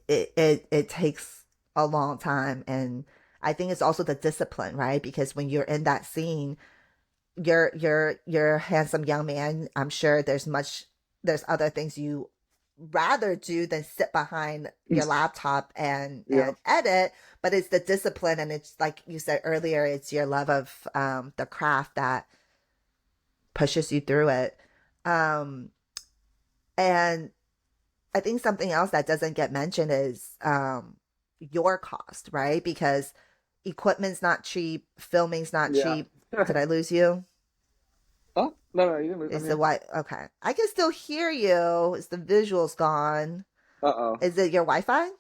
[SPEAKER 1] it takes a long time. And I think it's also the discipline, right? Because when you're in that scene, you're a handsome young man. I'm sure there's other things you rather do than sit behind your laptop and
[SPEAKER 2] Yep.
[SPEAKER 1] edit. But it's the discipline, and it's like you said earlier, it's your love of the craft that pushes you through it. um and I think something else that doesn't get mentioned is your cost, right? Because equipment's not cheap, filming's not
[SPEAKER 2] Yeah.
[SPEAKER 1] cheap. Did I lose you?
[SPEAKER 2] Oh, no, no, you didn't lose. I'm
[SPEAKER 1] Is the
[SPEAKER 2] here.
[SPEAKER 1] Wi okay? I can still hear you. Is the visuals gone?
[SPEAKER 2] Uh-oh.
[SPEAKER 1] Is it your Wi-Fi?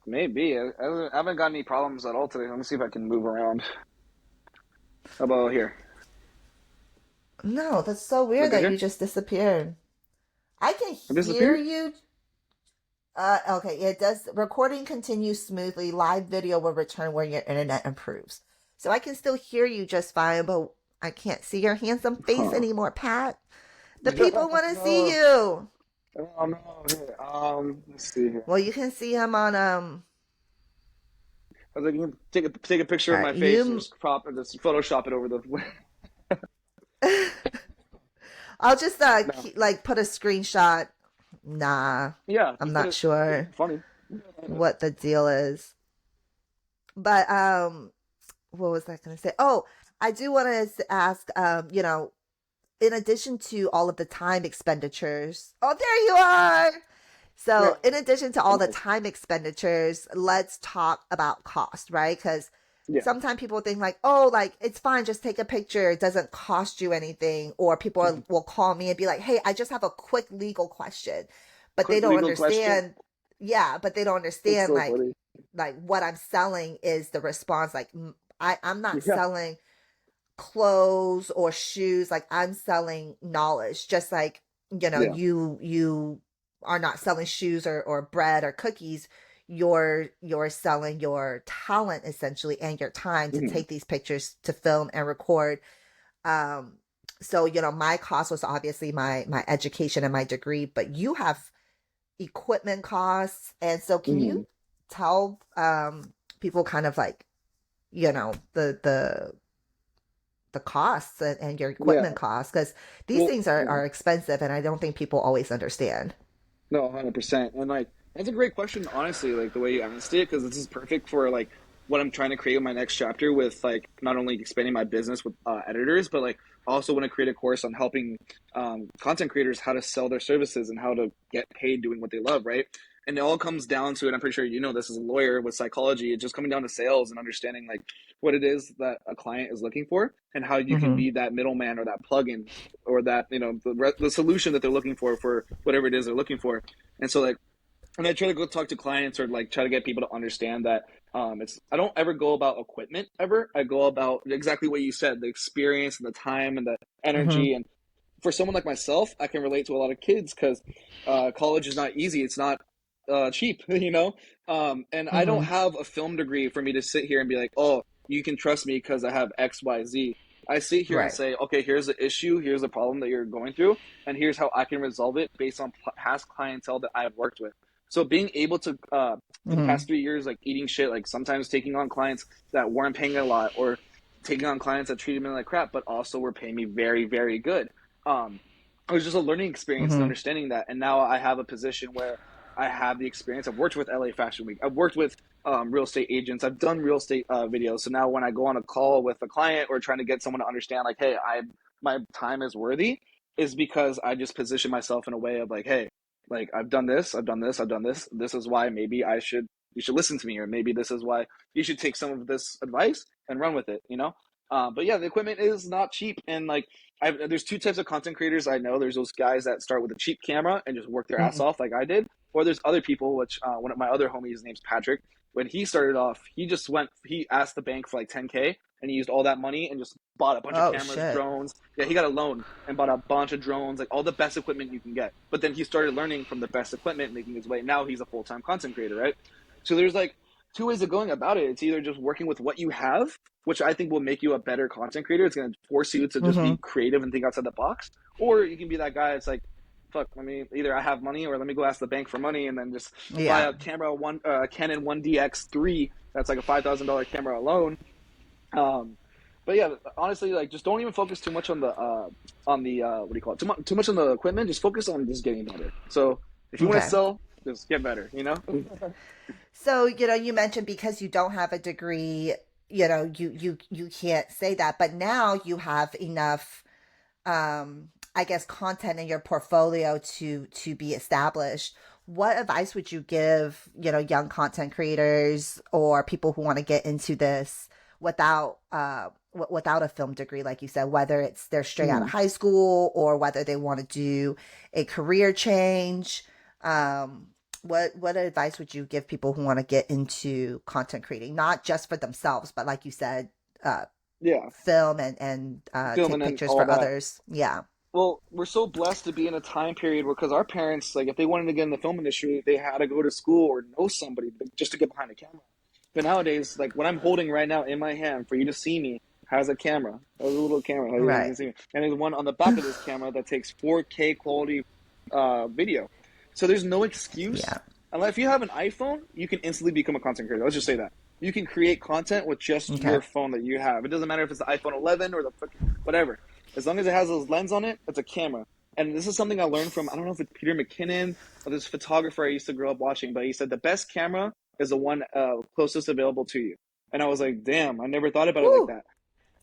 [SPEAKER 2] Maybe. I haven't got any problems at all today. Let me see if I can move around. How about here?
[SPEAKER 1] No, that's so
[SPEAKER 2] Is that
[SPEAKER 1] weird
[SPEAKER 2] good
[SPEAKER 1] that you
[SPEAKER 2] here?
[SPEAKER 1] just disappeared. I can
[SPEAKER 2] I
[SPEAKER 1] hear
[SPEAKER 2] disappeared?
[SPEAKER 1] you. Okay, it does. Recording continues smoothly. Live video will return when your internet improves. So I can still hear you just fine, but I can't see your handsome face
[SPEAKER 2] Huh.
[SPEAKER 1] anymore, Pat. The people want to see
[SPEAKER 2] No.
[SPEAKER 1] you.
[SPEAKER 2] Oh, no. Here. Let's see here.
[SPEAKER 1] Well, you can see him on
[SPEAKER 2] I was like, you can take a picture
[SPEAKER 1] All
[SPEAKER 2] of
[SPEAKER 1] right,
[SPEAKER 2] my face and
[SPEAKER 1] you.
[SPEAKER 2] just crop or just Photoshop it over the.
[SPEAKER 1] I'll just
[SPEAKER 2] No.
[SPEAKER 1] like put a screenshot. Nah,
[SPEAKER 2] Yeah,
[SPEAKER 1] I'm
[SPEAKER 2] just put
[SPEAKER 1] not
[SPEAKER 2] it
[SPEAKER 1] sure
[SPEAKER 2] funny.
[SPEAKER 1] what the deal is. But what was I going to say? Oh, I do want to ask, in addition to all of the time expenditures. Oh, there you are.
[SPEAKER 2] Yeah.
[SPEAKER 1] So, in addition to all the
[SPEAKER 2] Nice.
[SPEAKER 1] time expenditures, let's talk about cost, right? Because
[SPEAKER 2] Yeah.
[SPEAKER 1] sometimes people think like, oh, like it's fine, just take a picture. It doesn't cost you anything. Or people will call me and be like, hey, I just have a quick legal question, but they
[SPEAKER 2] Quick
[SPEAKER 1] don't
[SPEAKER 2] legal question.
[SPEAKER 1] understand. Yeah, but they don't
[SPEAKER 2] That's
[SPEAKER 1] understand
[SPEAKER 2] so funny.
[SPEAKER 1] like what I'm selling is the response. Like I'm not
[SPEAKER 2] Yeah.
[SPEAKER 1] selling clothes or shoes. Like I'm selling knowledge. Just like
[SPEAKER 2] Yeah.
[SPEAKER 1] you are not selling shoes or bread or cookies. You're selling your talent essentially and your time to
[SPEAKER 2] Mhm.
[SPEAKER 1] take these pictures, to film and record. um so my cost was obviously my education and my degree, but you have equipment costs. And so can you
[SPEAKER 2] Mhm.
[SPEAKER 1] tell people kind of like the costs and your
[SPEAKER 2] Yeah.
[SPEAKER 1] equipment costs, because these
[SPEAKER 2] Well,
[SPEAKER 1] things
[SPEAKER 2] yeah.
[SPEAKER 1] are expensive and I don't think people always understand.
[SPEAKER 2] No, 100%. And like that's a great question, honestly, like the way you asked it, because this is perfect for like what I'm trying to create in my next chapter with like not only expanding my business with editors, but like also want to create a course on helping content creators how to sell their services and how to get paid doing what they love, right? And it all comes down to it. I'm pretty sure you know this as a lawyer with psychology. It's just coming down to sales and understanding like what it is that a client is looking for and how you can
[SPEAKER 1] Mm-hmm.
[SPEAKER 2] be that middleman or that plugin or that the solution that they're looking for whatever it is they're looking for. And so like when I try to go talk to clients or like try to get people to understand that it's I don't ever go about equipment ever. I go about exactly what you said, the experience and the time and the
[SPEAKER 1] Mm-hmm.
[SPEAKER 2] energy. And for someone like myself, I can relate to a lot of kids because college is not easy. It's not cheap, you know. And I don't
[SPEAKER 1] Mm-hmm.
[SPEAKER 2] have a film degree for me to sit here and be like, oh, you can trust me because I have X, Y, Z. I sit here and
[SPEAKER 1] Right.
[SPEAKER 2] say, okay, here's the issue, here's the problem that you're going through, and here's how I can resolve it based on past clientele that I've worked with. So being able to, for the
[SPEAKER 1] Mm-hmm.
[SPEAKER 2] past 3 years, like eating shit, like sometimes taking on clients that weren't paying a lot, or taking on clients that treated me like crap, but also were paying me very, very good. Um, it was just a learning experience and
[SPEAKER 1] Mm-hmm.
[SPEAKER 2] understanding that. And now I have a position where I have the experience. I've worked with LA Fashion Week. I've worked with real estate agents. I've done real estate videos. So now when I go on a call with a client or trying to get someone to understand, like, hey, my time is worthy, is because I just position myself in a way of like, hey, like I've done this, I've done this, I've done this. This is why maybe you should listen to me, or maybe this is why you should take some of this advice and run with it. You know? But yeah, the equipment is not cheap, and like there's two types of content creators I know. There's those guys that start with a cheap camera and just work their ass
[SPEAKER 3] Mm.
[SPEAKER 2] off like I did, or there's other people, which one of my other homies, his name's Patrick. When he started off, he asked the bank for like 10K, and he used all that money and just bought a bunch of
[SPEAKER 3] Oh
[SPEAKER 2] cameras,
[SPEAKER 3] shit.
[SPEAKER 2] drones. Yeah, he got a loan and bought a bunch of drones, like all the best equipment you can get. But then he started learning from the best equipment, making his way. Now he's a full-time content creator, right? So there's like two ways of going about it. It's either just working with what you have, which I think will make you a better content creator. It's going to force you to just
[SPEAKER 3] Mm-hmm.
[SPEAKER 2] be creative and think outside the box. Or you can be that guy that's like, fuck, let me either I have money or let me go ask the bank for money and then just buy
[SPEAKER 3] Yeah.
[SPEAKER 2] a Canon 1DX3 that's like a $5,000 camera alone. But yeah, honestly, like just don't even focus too much on the what do you call it? Too much on the equipment. Just focus on just getting better. So if you want to
[SPEAKER 3] Okay.
[SPEAKER 2] sell, just get better. You know?
[SPEAKER 3] So, you mentioned because you don't have a degree, you can't say that, but now you have enough, I guess, content in your portfolio to be established. What advice would you give, young content creators or people who want to get into this without without a film degree, like you said, whether it's they're straight out of
[SPEAKER 2] Mhm.
[SPEAKER 3] high school or whether they want to do a career change? Um, what advice would you give people who want to get into content creating, not just for themselves, but like you said, uh,
[SPEAKER 2] Yeah,
[SPEAKER 3] film and take
[SPEAKER 2] filming and
[SPEAKER 3] pictures
[SPEAKER 2] all
[SPEAKER 3] for
[SPEAKER 2] that.
[SPEAKER 3] others? Yeah.
[SPEAKER 2] Well, we're so blessed to be in a time period where, because our parents, like, if they wanted to get in the film industry, they had to go to school or know somebody just to get behind a camera. But nowadays, like what I'm holding right now in my hand for you to see me has a camera, a little camera. You
[SPEAKER 3] Right.
[SPEAKER 2] can see me, and there's one on the back of this camera that takes 4K quality video. So there's no excuse.
[SPEAKER 3] Yeah.
[SPEAKER 2] Unless if you have an iPhone, you can instantly become a content creator. Let's just say that you can create content with just
[SPEAKER 3] Okay.
[SPEAKER 2] your phone that you have. It doesn't matter if it's the iPhone 11 or the whatever. As long as it has those lens on it, it's a camera. And this is something I learned from, I don't know if it's Peter McKinnon or this photographer I used to grow up watching, but he said the best camera is the one closest available to you. And I was like, damn, I never thought about it like
[SPEAKER 3] Woo.
[SPEAKER 2] that.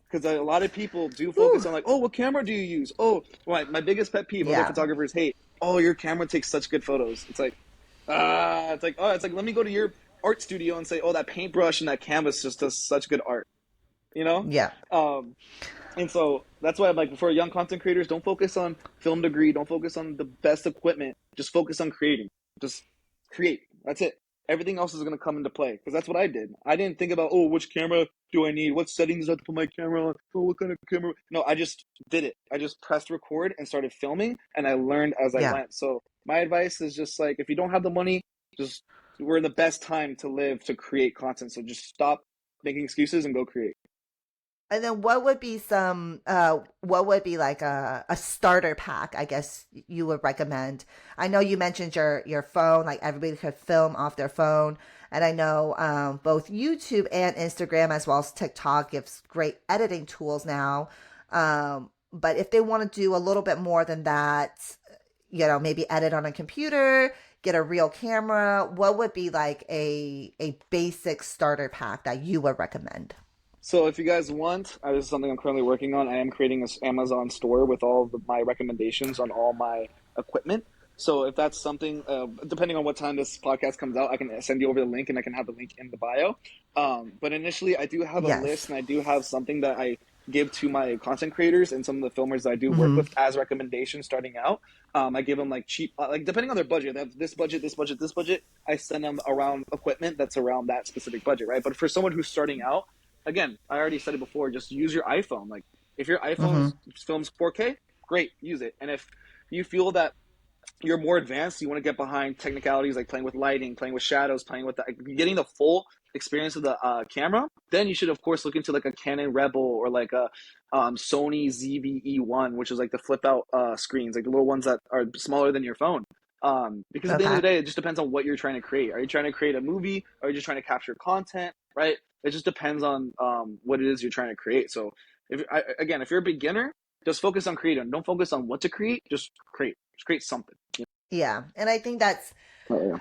[SPEAKER 2] Because a lot of people do focus
[SPEAKER 3] Woo.
[SPEAKER 2] on like, oh, what camera do you use? Oh, my biggest pet peeve, other
[SPEAKER 3] Yeah.
[SPEAKER 2] photographers hate, oh, your camera takes such good photos. It's like, let me go to your art studio and say, oh, that paintbrush and that canvas just does such good art, you know?
[SPEAKER 3] Yeah.
[SPEAKER 2] Um, and so that's why I'm like, for young content creators, don't focus on film degree, don't focus on the best equipment, just focus on creating. Just create. That's it. Everything else is going to come into play because that's what I did. I didn't think about, oh, which camera do I need? What settings do I have to put my camera on? Oh, what kind of camera? No, I just did it. I just pressed record and started filming, and I learned as I
[SPEAKER 3] Yeah.
[SPEAKER 2] went. So my advice is just like, if you don't have the money, just we're in the best time to live to create content. So just stop making excuses and go create.
[SPEAKER 3] And then what would be like a starter pack, I guess you would recommend? I know you mentioned your phone, like everybody could film off their phone. And I know both YouTube and Instagram as well as TikTok gives great editing tools now. But if they want to do a little bit more than that, maybe edit on a computer, get a real camera, what would be like a basic starter pack that you would recommend?
[SPEAKER 2] So if you guys want, this is something I'm currently working on. I am creating an Amazon store with all of my recommendations on all my equipment. So if that's something, depending on what time this podcast comes out, I can send you over the link and I can have the link in the bio. But initially, I do have a list
[SPEAKER 3] Yes.
[SPEAKER 2] and I do have something that I give to my content creators and some of the filmers that I do work
[SPEAKER 3] Mm-hmm.
[SPEAKER 2] with as recommendations starting out. I give them like cheap, like depending on their budget. They have this budget, this budget, this budget. I send them around equipment that's around that specific budget, right? But for someone who's starting out, again, I already said it before, just use your iPhone. Like if your iPhone
[SPEAKER 3] Mm-hmm.
[SPEAKER 2] films 4K, great, use it. And if you feel that you're more advanced, you want to get behind technicalities like playing with lighting, playing with shadows, playing with getting the full experience of the camera, then you should of course look into like a Canon Rebel or like a Sony ZV-E1, which is like the flip out screens, like the little ones that are smaller than your phone. Because at the end of
[SPEAKER 3] Okay.
[SPEAKER 2] the day, it just depends on what you're trying to create. Are you trying to create a movie? Or are you just trying to capture content? Right? It just depends on what it is you're trying to create. So again, if you're a beginner, just focus on creating. Don't focus on what to create. Just create. Just create something.
[SPEAKER 3] Yeah. And I think that's,
[SPEAKER 2] Oh,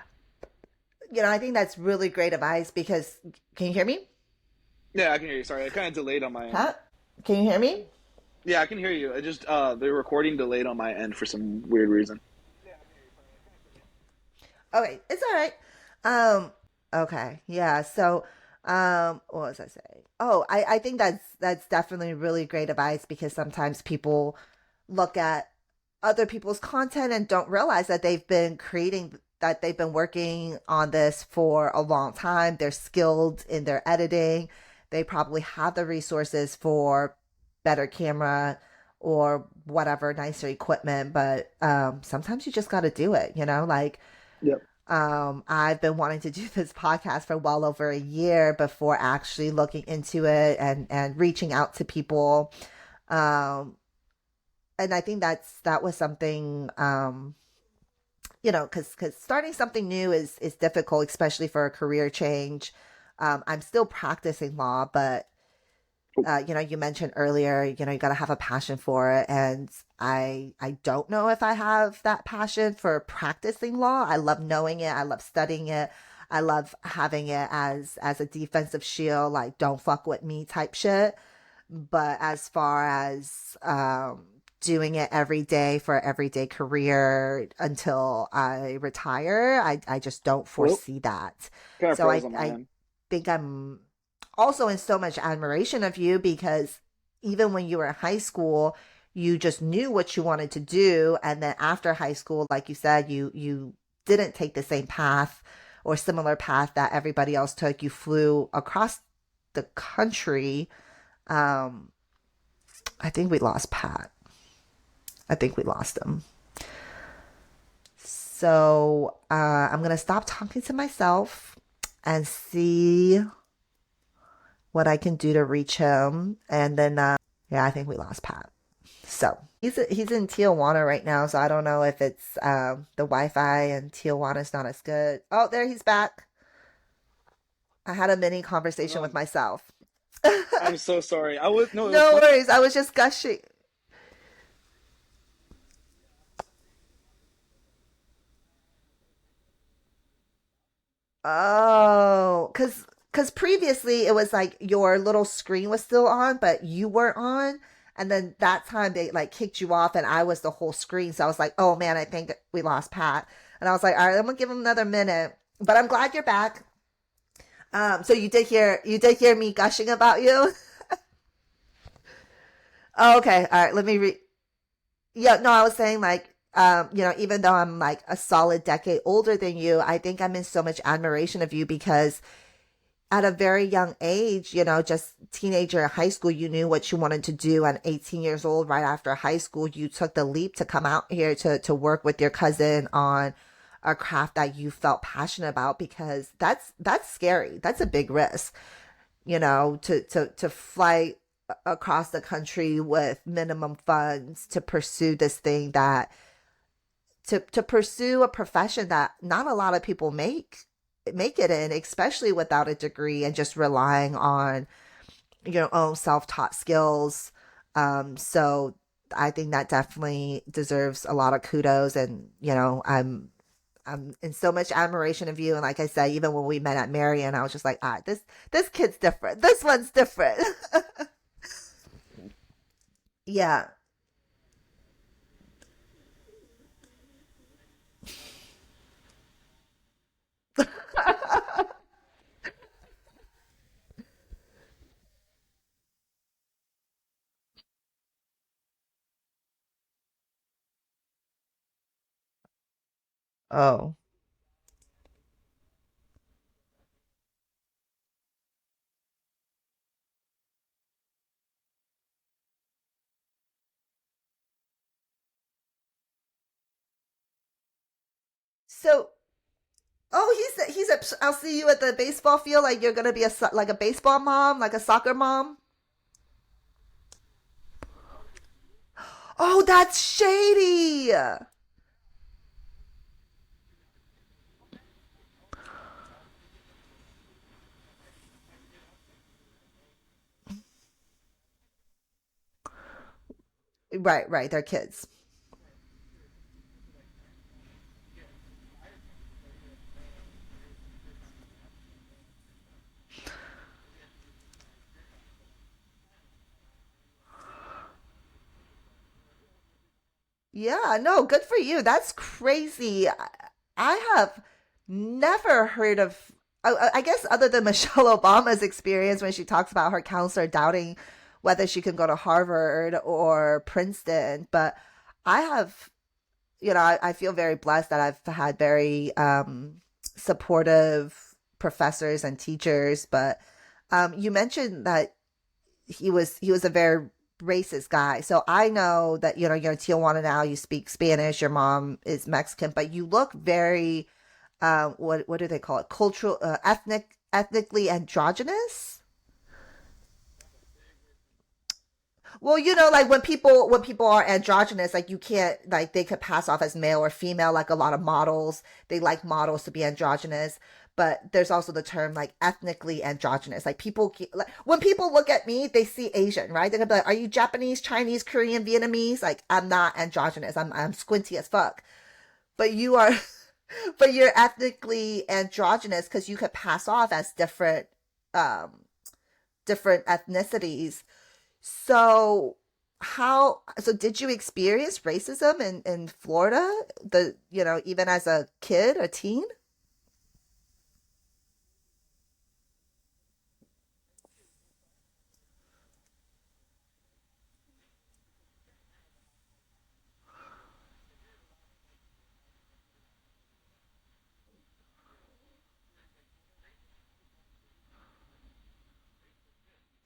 [SPEAKER 2] yeah.
[SPEAKER 3] I think that's really great advice because can you hear me?
[SPEAKER 2] Yeah, I can hear you. Sorry, I kind of delayed on my end.
[SPEAKER 3] Huh? Can you hear me?
[SPEAKER 2] Yeah, I can hear you. I just the recording delayed on my end for some weird reason.
[SPEAKER 3] Okay, it's all right. Okay. Yeah. So What was I saying? Oh, I think that's definitely really great advice because sometimes people look at other people's content and don't realize that they've been working on this for a long time. They're skilled in their editing. They probably have the resources for better camera or whatever nicer equipment, but sometimes you just got to do it, like
[SPEAKER 2] Yep.
[SPEAKER 3] I've been wanting to do this podcast for well over a year before actually looking into it and reaching out to people. Um, and I think that was something, because starting something new is difficult, especially for a career change. I'm still practicing law, but you mentioned earlier, you got to have a passion for it, and I don't know if I have that passion for practicing law. I love knowing it. I love studying it. I love having it as a defensive shield, like don't fuck with me type shit. But as far as doing it every day for everyday career until I retire, I just don't
[SPEAKER 2] Well,
[SPEAKER 3] foresee that.
[SPEAKER 2] kind of
[SPEAKER 3] So
[SPEAKER 2] froze
[SPEAKER 3] I
[SPEAKER 2] on my
[SPEAKER 3] I
[SPEAKER 2] end.
[SPEAKER 3] think I'm also in so much admiration of you because even when you were in high school, you just knew what you wanted to do, and then after high school, like you said, you didn't take the same path or similar path that everybody else took. You flew across the country. um I think we lost Pat. I think we lost him. So I'm gonna stop talking to myself and see what I can do to reach him. And then, yeah, I think we lost Pat. So he's in Tijuana right now. So I don't know if it's the Wi-Fi in Tijuana is not as good. Oh, there he's back. I had a mini conversation with
[SPEAKER 2] Um,
[SPEAKER 3] myself.
[SPEAKER 2] I'm so sorry. I was no, it was
[SPEAKER 3] No
[SPEAKER 2] funny.
[SPEAKER 3] worries. I was just gushing. Oh, because previously it was like your little screen was still on, but you weren't on. And then that time they like kicked you off, and I was the whole screen. So I was like, oh man, I think we lost Pat. And I was like, all right, I'm gonna give him another minute. But I'm glad you're back. So you did hear me gushing about you. Oh, okay, all right. Let me read. Yeah, no, I was saying like, even though I'm like a solid decade older than you, I think I'm in so much admiration of you because at a very young age, just teenager, high school, you knew what you wanted to do. And 18 years old, right after high school, you took the leap to come out here to work with your cousin on a craft that you felt passionate about because that's scary. That's a big risk, to fly across the country with minimum funds to pursue this thing that to pursue a profession that not a lot of people make it in, especially without a degree and just relying on your own self-taught skills. So I think that definitely deserves a lot of kudos, and I'm in so much admiration of you. And like I said, even when we met at Marion, I was just like, this kid's different. This one's different. Yeah. Oh. So, oh, he's a. I'll see you at the baseball field. Like you're gonna be like a baseball mom, like a soccer mom. Oh, that's shady. Right, right. They're kids. Yeah, no, good for you. That's crazy. I have never heard of I guess other than Michelle Obama's experience when she talks about her counselor doubting whether she can go to Harvard or Princeton, but I have, I feel very blessed that I've had very supportive professors and teachers. But you mentioned that he was a very racist guy. So I know that you're in Tijuana now. You speak Spanish. Your mom is Mexican, but you look very what do they call it? Cultural, ethnically androgynous. Well, like when people are androgynous, like you can't like they could pass off as male or female. Like a lot of models, they like models to be androgynous. But there's also the term like ethnically androgynous. Like like, when people look at me, they see Asian, right? They're gonna be like, "Are you Japanese, Chinese, Korean, Vietnamese?" Like I'm not androgynous. I'm squinty as fuck. But you are, but you're ethnically androgynous because you could pass off as um, different ethnicities. So so did you experience racism in Florida? Even as a kid, a teen?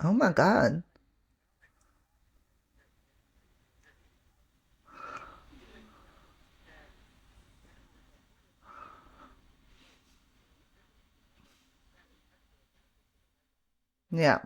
[SPEAKER 3] Oh my God. Yeah.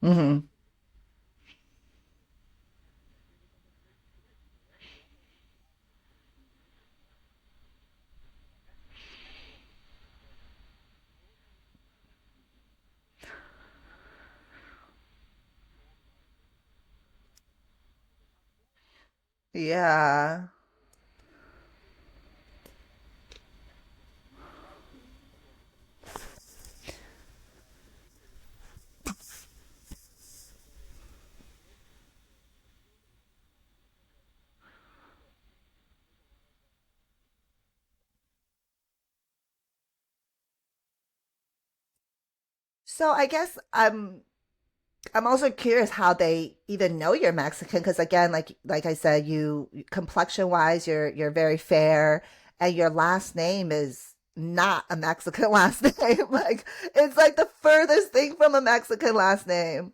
[SPEAKER 3] Hmm. Yeah. So I guess I'm also curious how they even know you're Mexican because again, like I said, you complexion wise, you're very fair, and your last name is not a Mexican last name. Like it's like the furthest thing from a Mexican last name.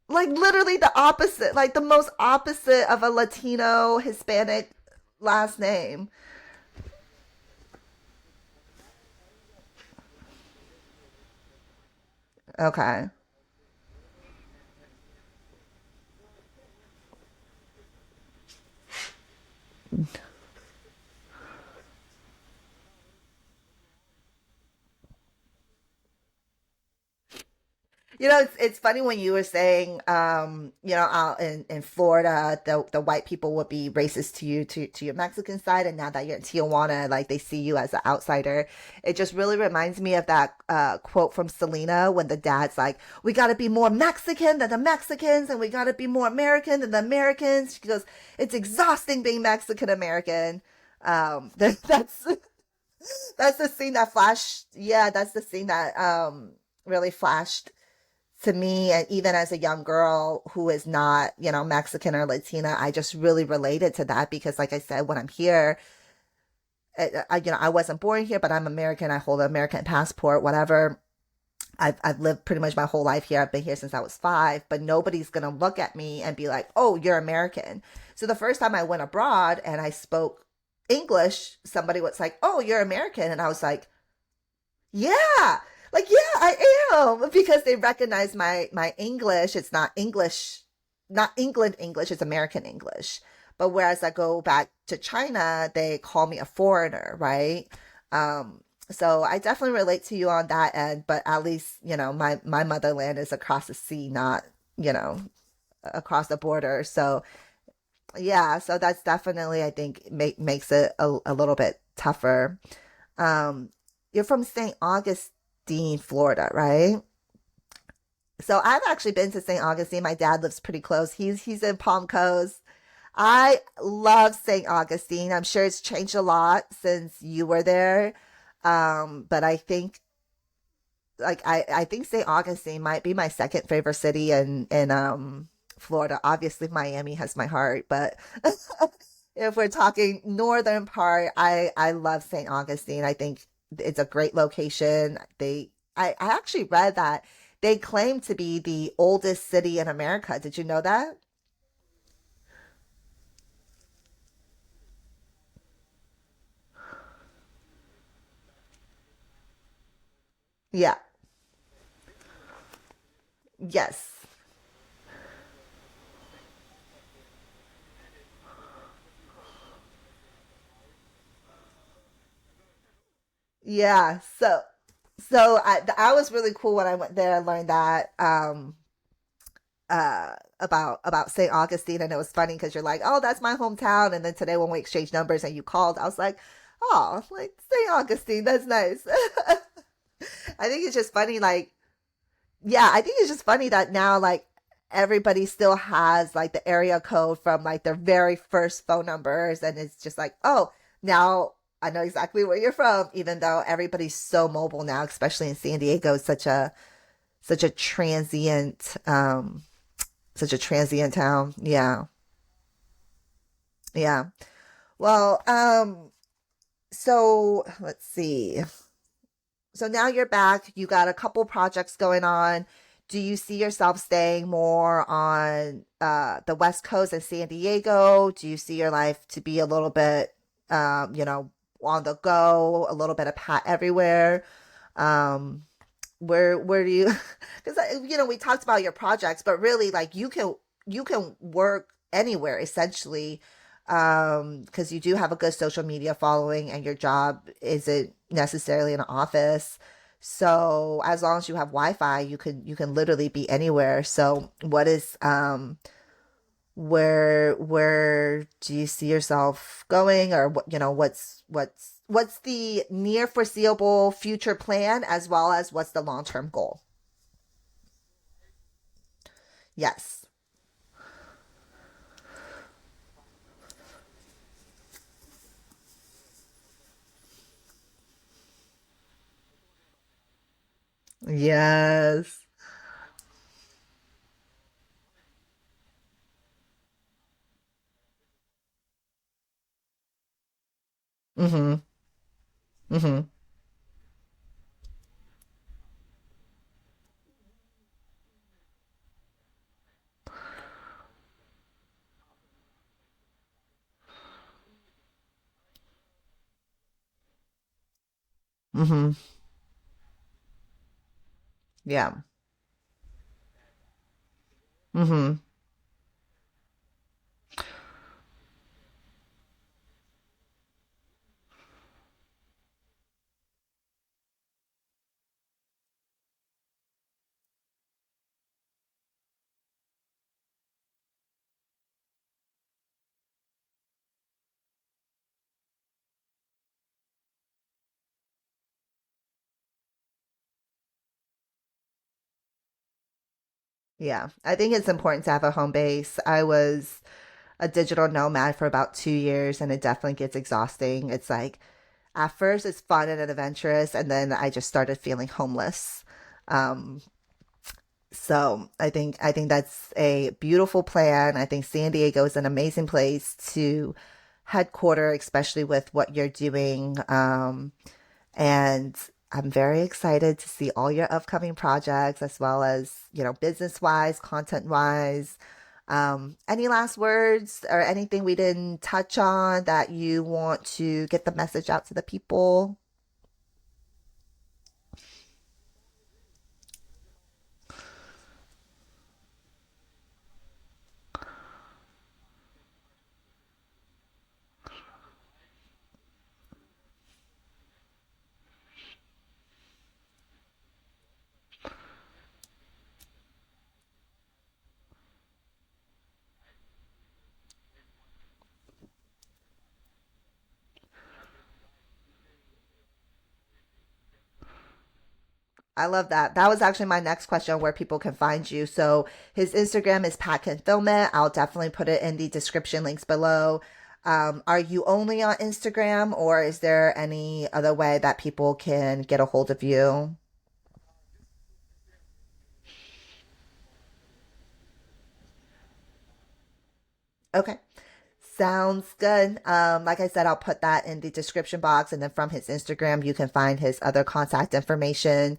[SPEAKER 3] Like literally the opposite, like the most opposite of a Latino Hispanic last name. Okay. It's funny when you were saying, out in Florida, the white people would be racist to you, to your Mexican side, and now that you're in Tijuana, like they see you as an outsider. It just really reminds me of that quote from Selena when the dad's like, "We got to be more Mexican than the Mexicans, and we got to be more American than the Americans." She goes, "It's exhausting being Mexican American." That's the scene that flashed. Yeah, that's the scene that really flashed to me. And even as a young girl who is not, Mexican or Latina, I just really related to that because, like I said, when I'm here, I wasn't born here, but I'm American. I hold an American passport, whatever. I've lived pretty much my whole life here. I've been here since I was 5, but nobody's gonna look at me and be like, "Oh, you're American." So the first time I went abroad and I spoke English, somebody was like, "Oh, you're American," and I was like, yeah, like yeah, I am because they recognize my English. It's not English, not England English. It's American English. But whereas I go back to China, they call me a foreigner, right? Um, so I definitely relate to you on that end. But at least my motherland is across the sea, not you know across the border. So yeah, so that's definitely, I think, makes it a little bit tougher. Um, you're from St. Augustine, Florida, right? So I've actually been to St. Augustine. My dad lives pretty close. He's in Palm Coast. I love St. Augustine. I'm sure it's changed a lot since you were there. But I think I think St. Augustine might be my second favorite city in Florida. Obviously Miami has my heart, but if we're talking northern part, I love St. Augustine. I think it's a great location. I actually read that they claim to be the oldest city in America. Did you know that? Yeah. Yes. Yeah. So I was really cool when I went there and learned that about St. Augustine, and it was funny because you're like, oh, that's my hometown, and then today when we exchanged numbers and you called, I was like, oh, like St. Augustine, that's nice. I think it's just funny, like, yeah, I think it's just funny that now, like, everybody still has like the area code from like their very first phone numbers, and it's just like, oh, now I know exactly where you're from, even though everybody's so mobile now, especially in San Diego. It's such a transient such a transient town. Yeah. Yeah. Well, so let's see. So now you're back. You got a couple projects going on. Do you see yourself staying more on the West Coast and San Diego? Do you see your life to be a little bit, you know, on the go, a little bit of pat everywhere? Um, where do you? Because you know we talked about your projects, but really, like you can work anywhere essentially, because you do have a good social media following, and your job isn't necessarily in an office. So as long as you have Wi-Fi, you can literally be anywhere. So what is where do you see yourself going, or what, you know, what's the near foreseeable future plan, as well as what's the long-term goal? Yes. Yes. Mm-hmm. Mm-hmm. Mm-hmm. Yeah. Mm-hmm. Yeah. I think it's important to have a home base. I was a digital nomad for about 2 years, and it definitely gets exhausting. It's like at first it's fun and adventurous, and then I just started feeling homeless. Um, so I think that's a beautiful plan. I think San Diego is an amazing place to headquarter, especially with what you're doing. And I'm very excited to see all your upcoming projects, as well as, you know, business wise, content wise. Any last words or anything we didn't touch on that you want to get the message out to the people? I love that. That was actually my next question, where people can find you. So his Instagram is PatCanFilmIt. I'll definitely put it in the description links below. Are you only on Instagram, or is there any other way that people can get a hold of you? Okay. Sounds good. Like I said, I'll put that in the description box, and then from his Instagram, you can find his other contact information.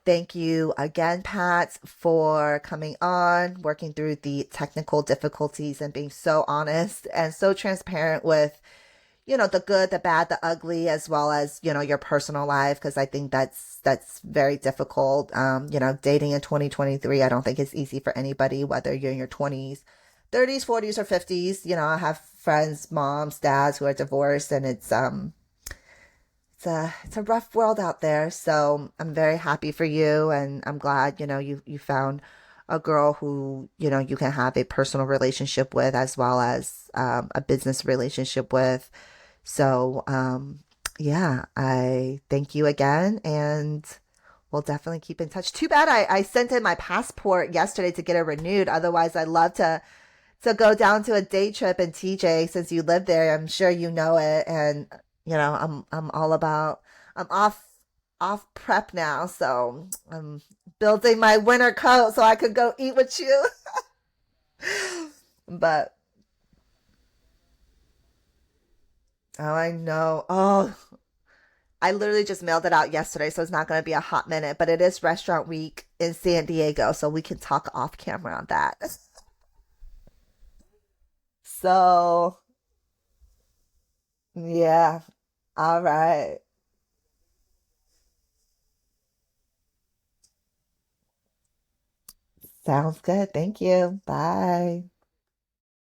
[SPEAKER 3] Thank you again, Pat, for coming on, working through the technical difficulties, and being so honest and so transparent with, the good, the bad, the ugly, as well as, your personal life. Cause I think that's very difficult. Dating in 2023, I don't think it's easy for anybody, whether you're in your 20s, 30s, 40s, or 50s. I have friends, moms, dads who are divorced, and it's a rough world out there. So I'm very happy for you, and I'm glad, you found a girl who, you can have a personal relationship with, as well as a business relationship with. So yeah, I thank you again, and we'll definitely keep in touch. Too bad I sent in my passport yesterday to get it renewed. Otherwise, I'd love to go down to a day trip in TJ, since you live there. I'm sure you know it, and I'm all about. I'm off prep now, so I'm building my winter coat so I could go eat with you. But oh, I know. Oh, I literally just mailed it out yesterday, so it's not going to be a hot minute. But it is Restaurant Week in San Diego, so we can talk off camera on that. So yeah, all right. Sounds good. Thank you. Bye.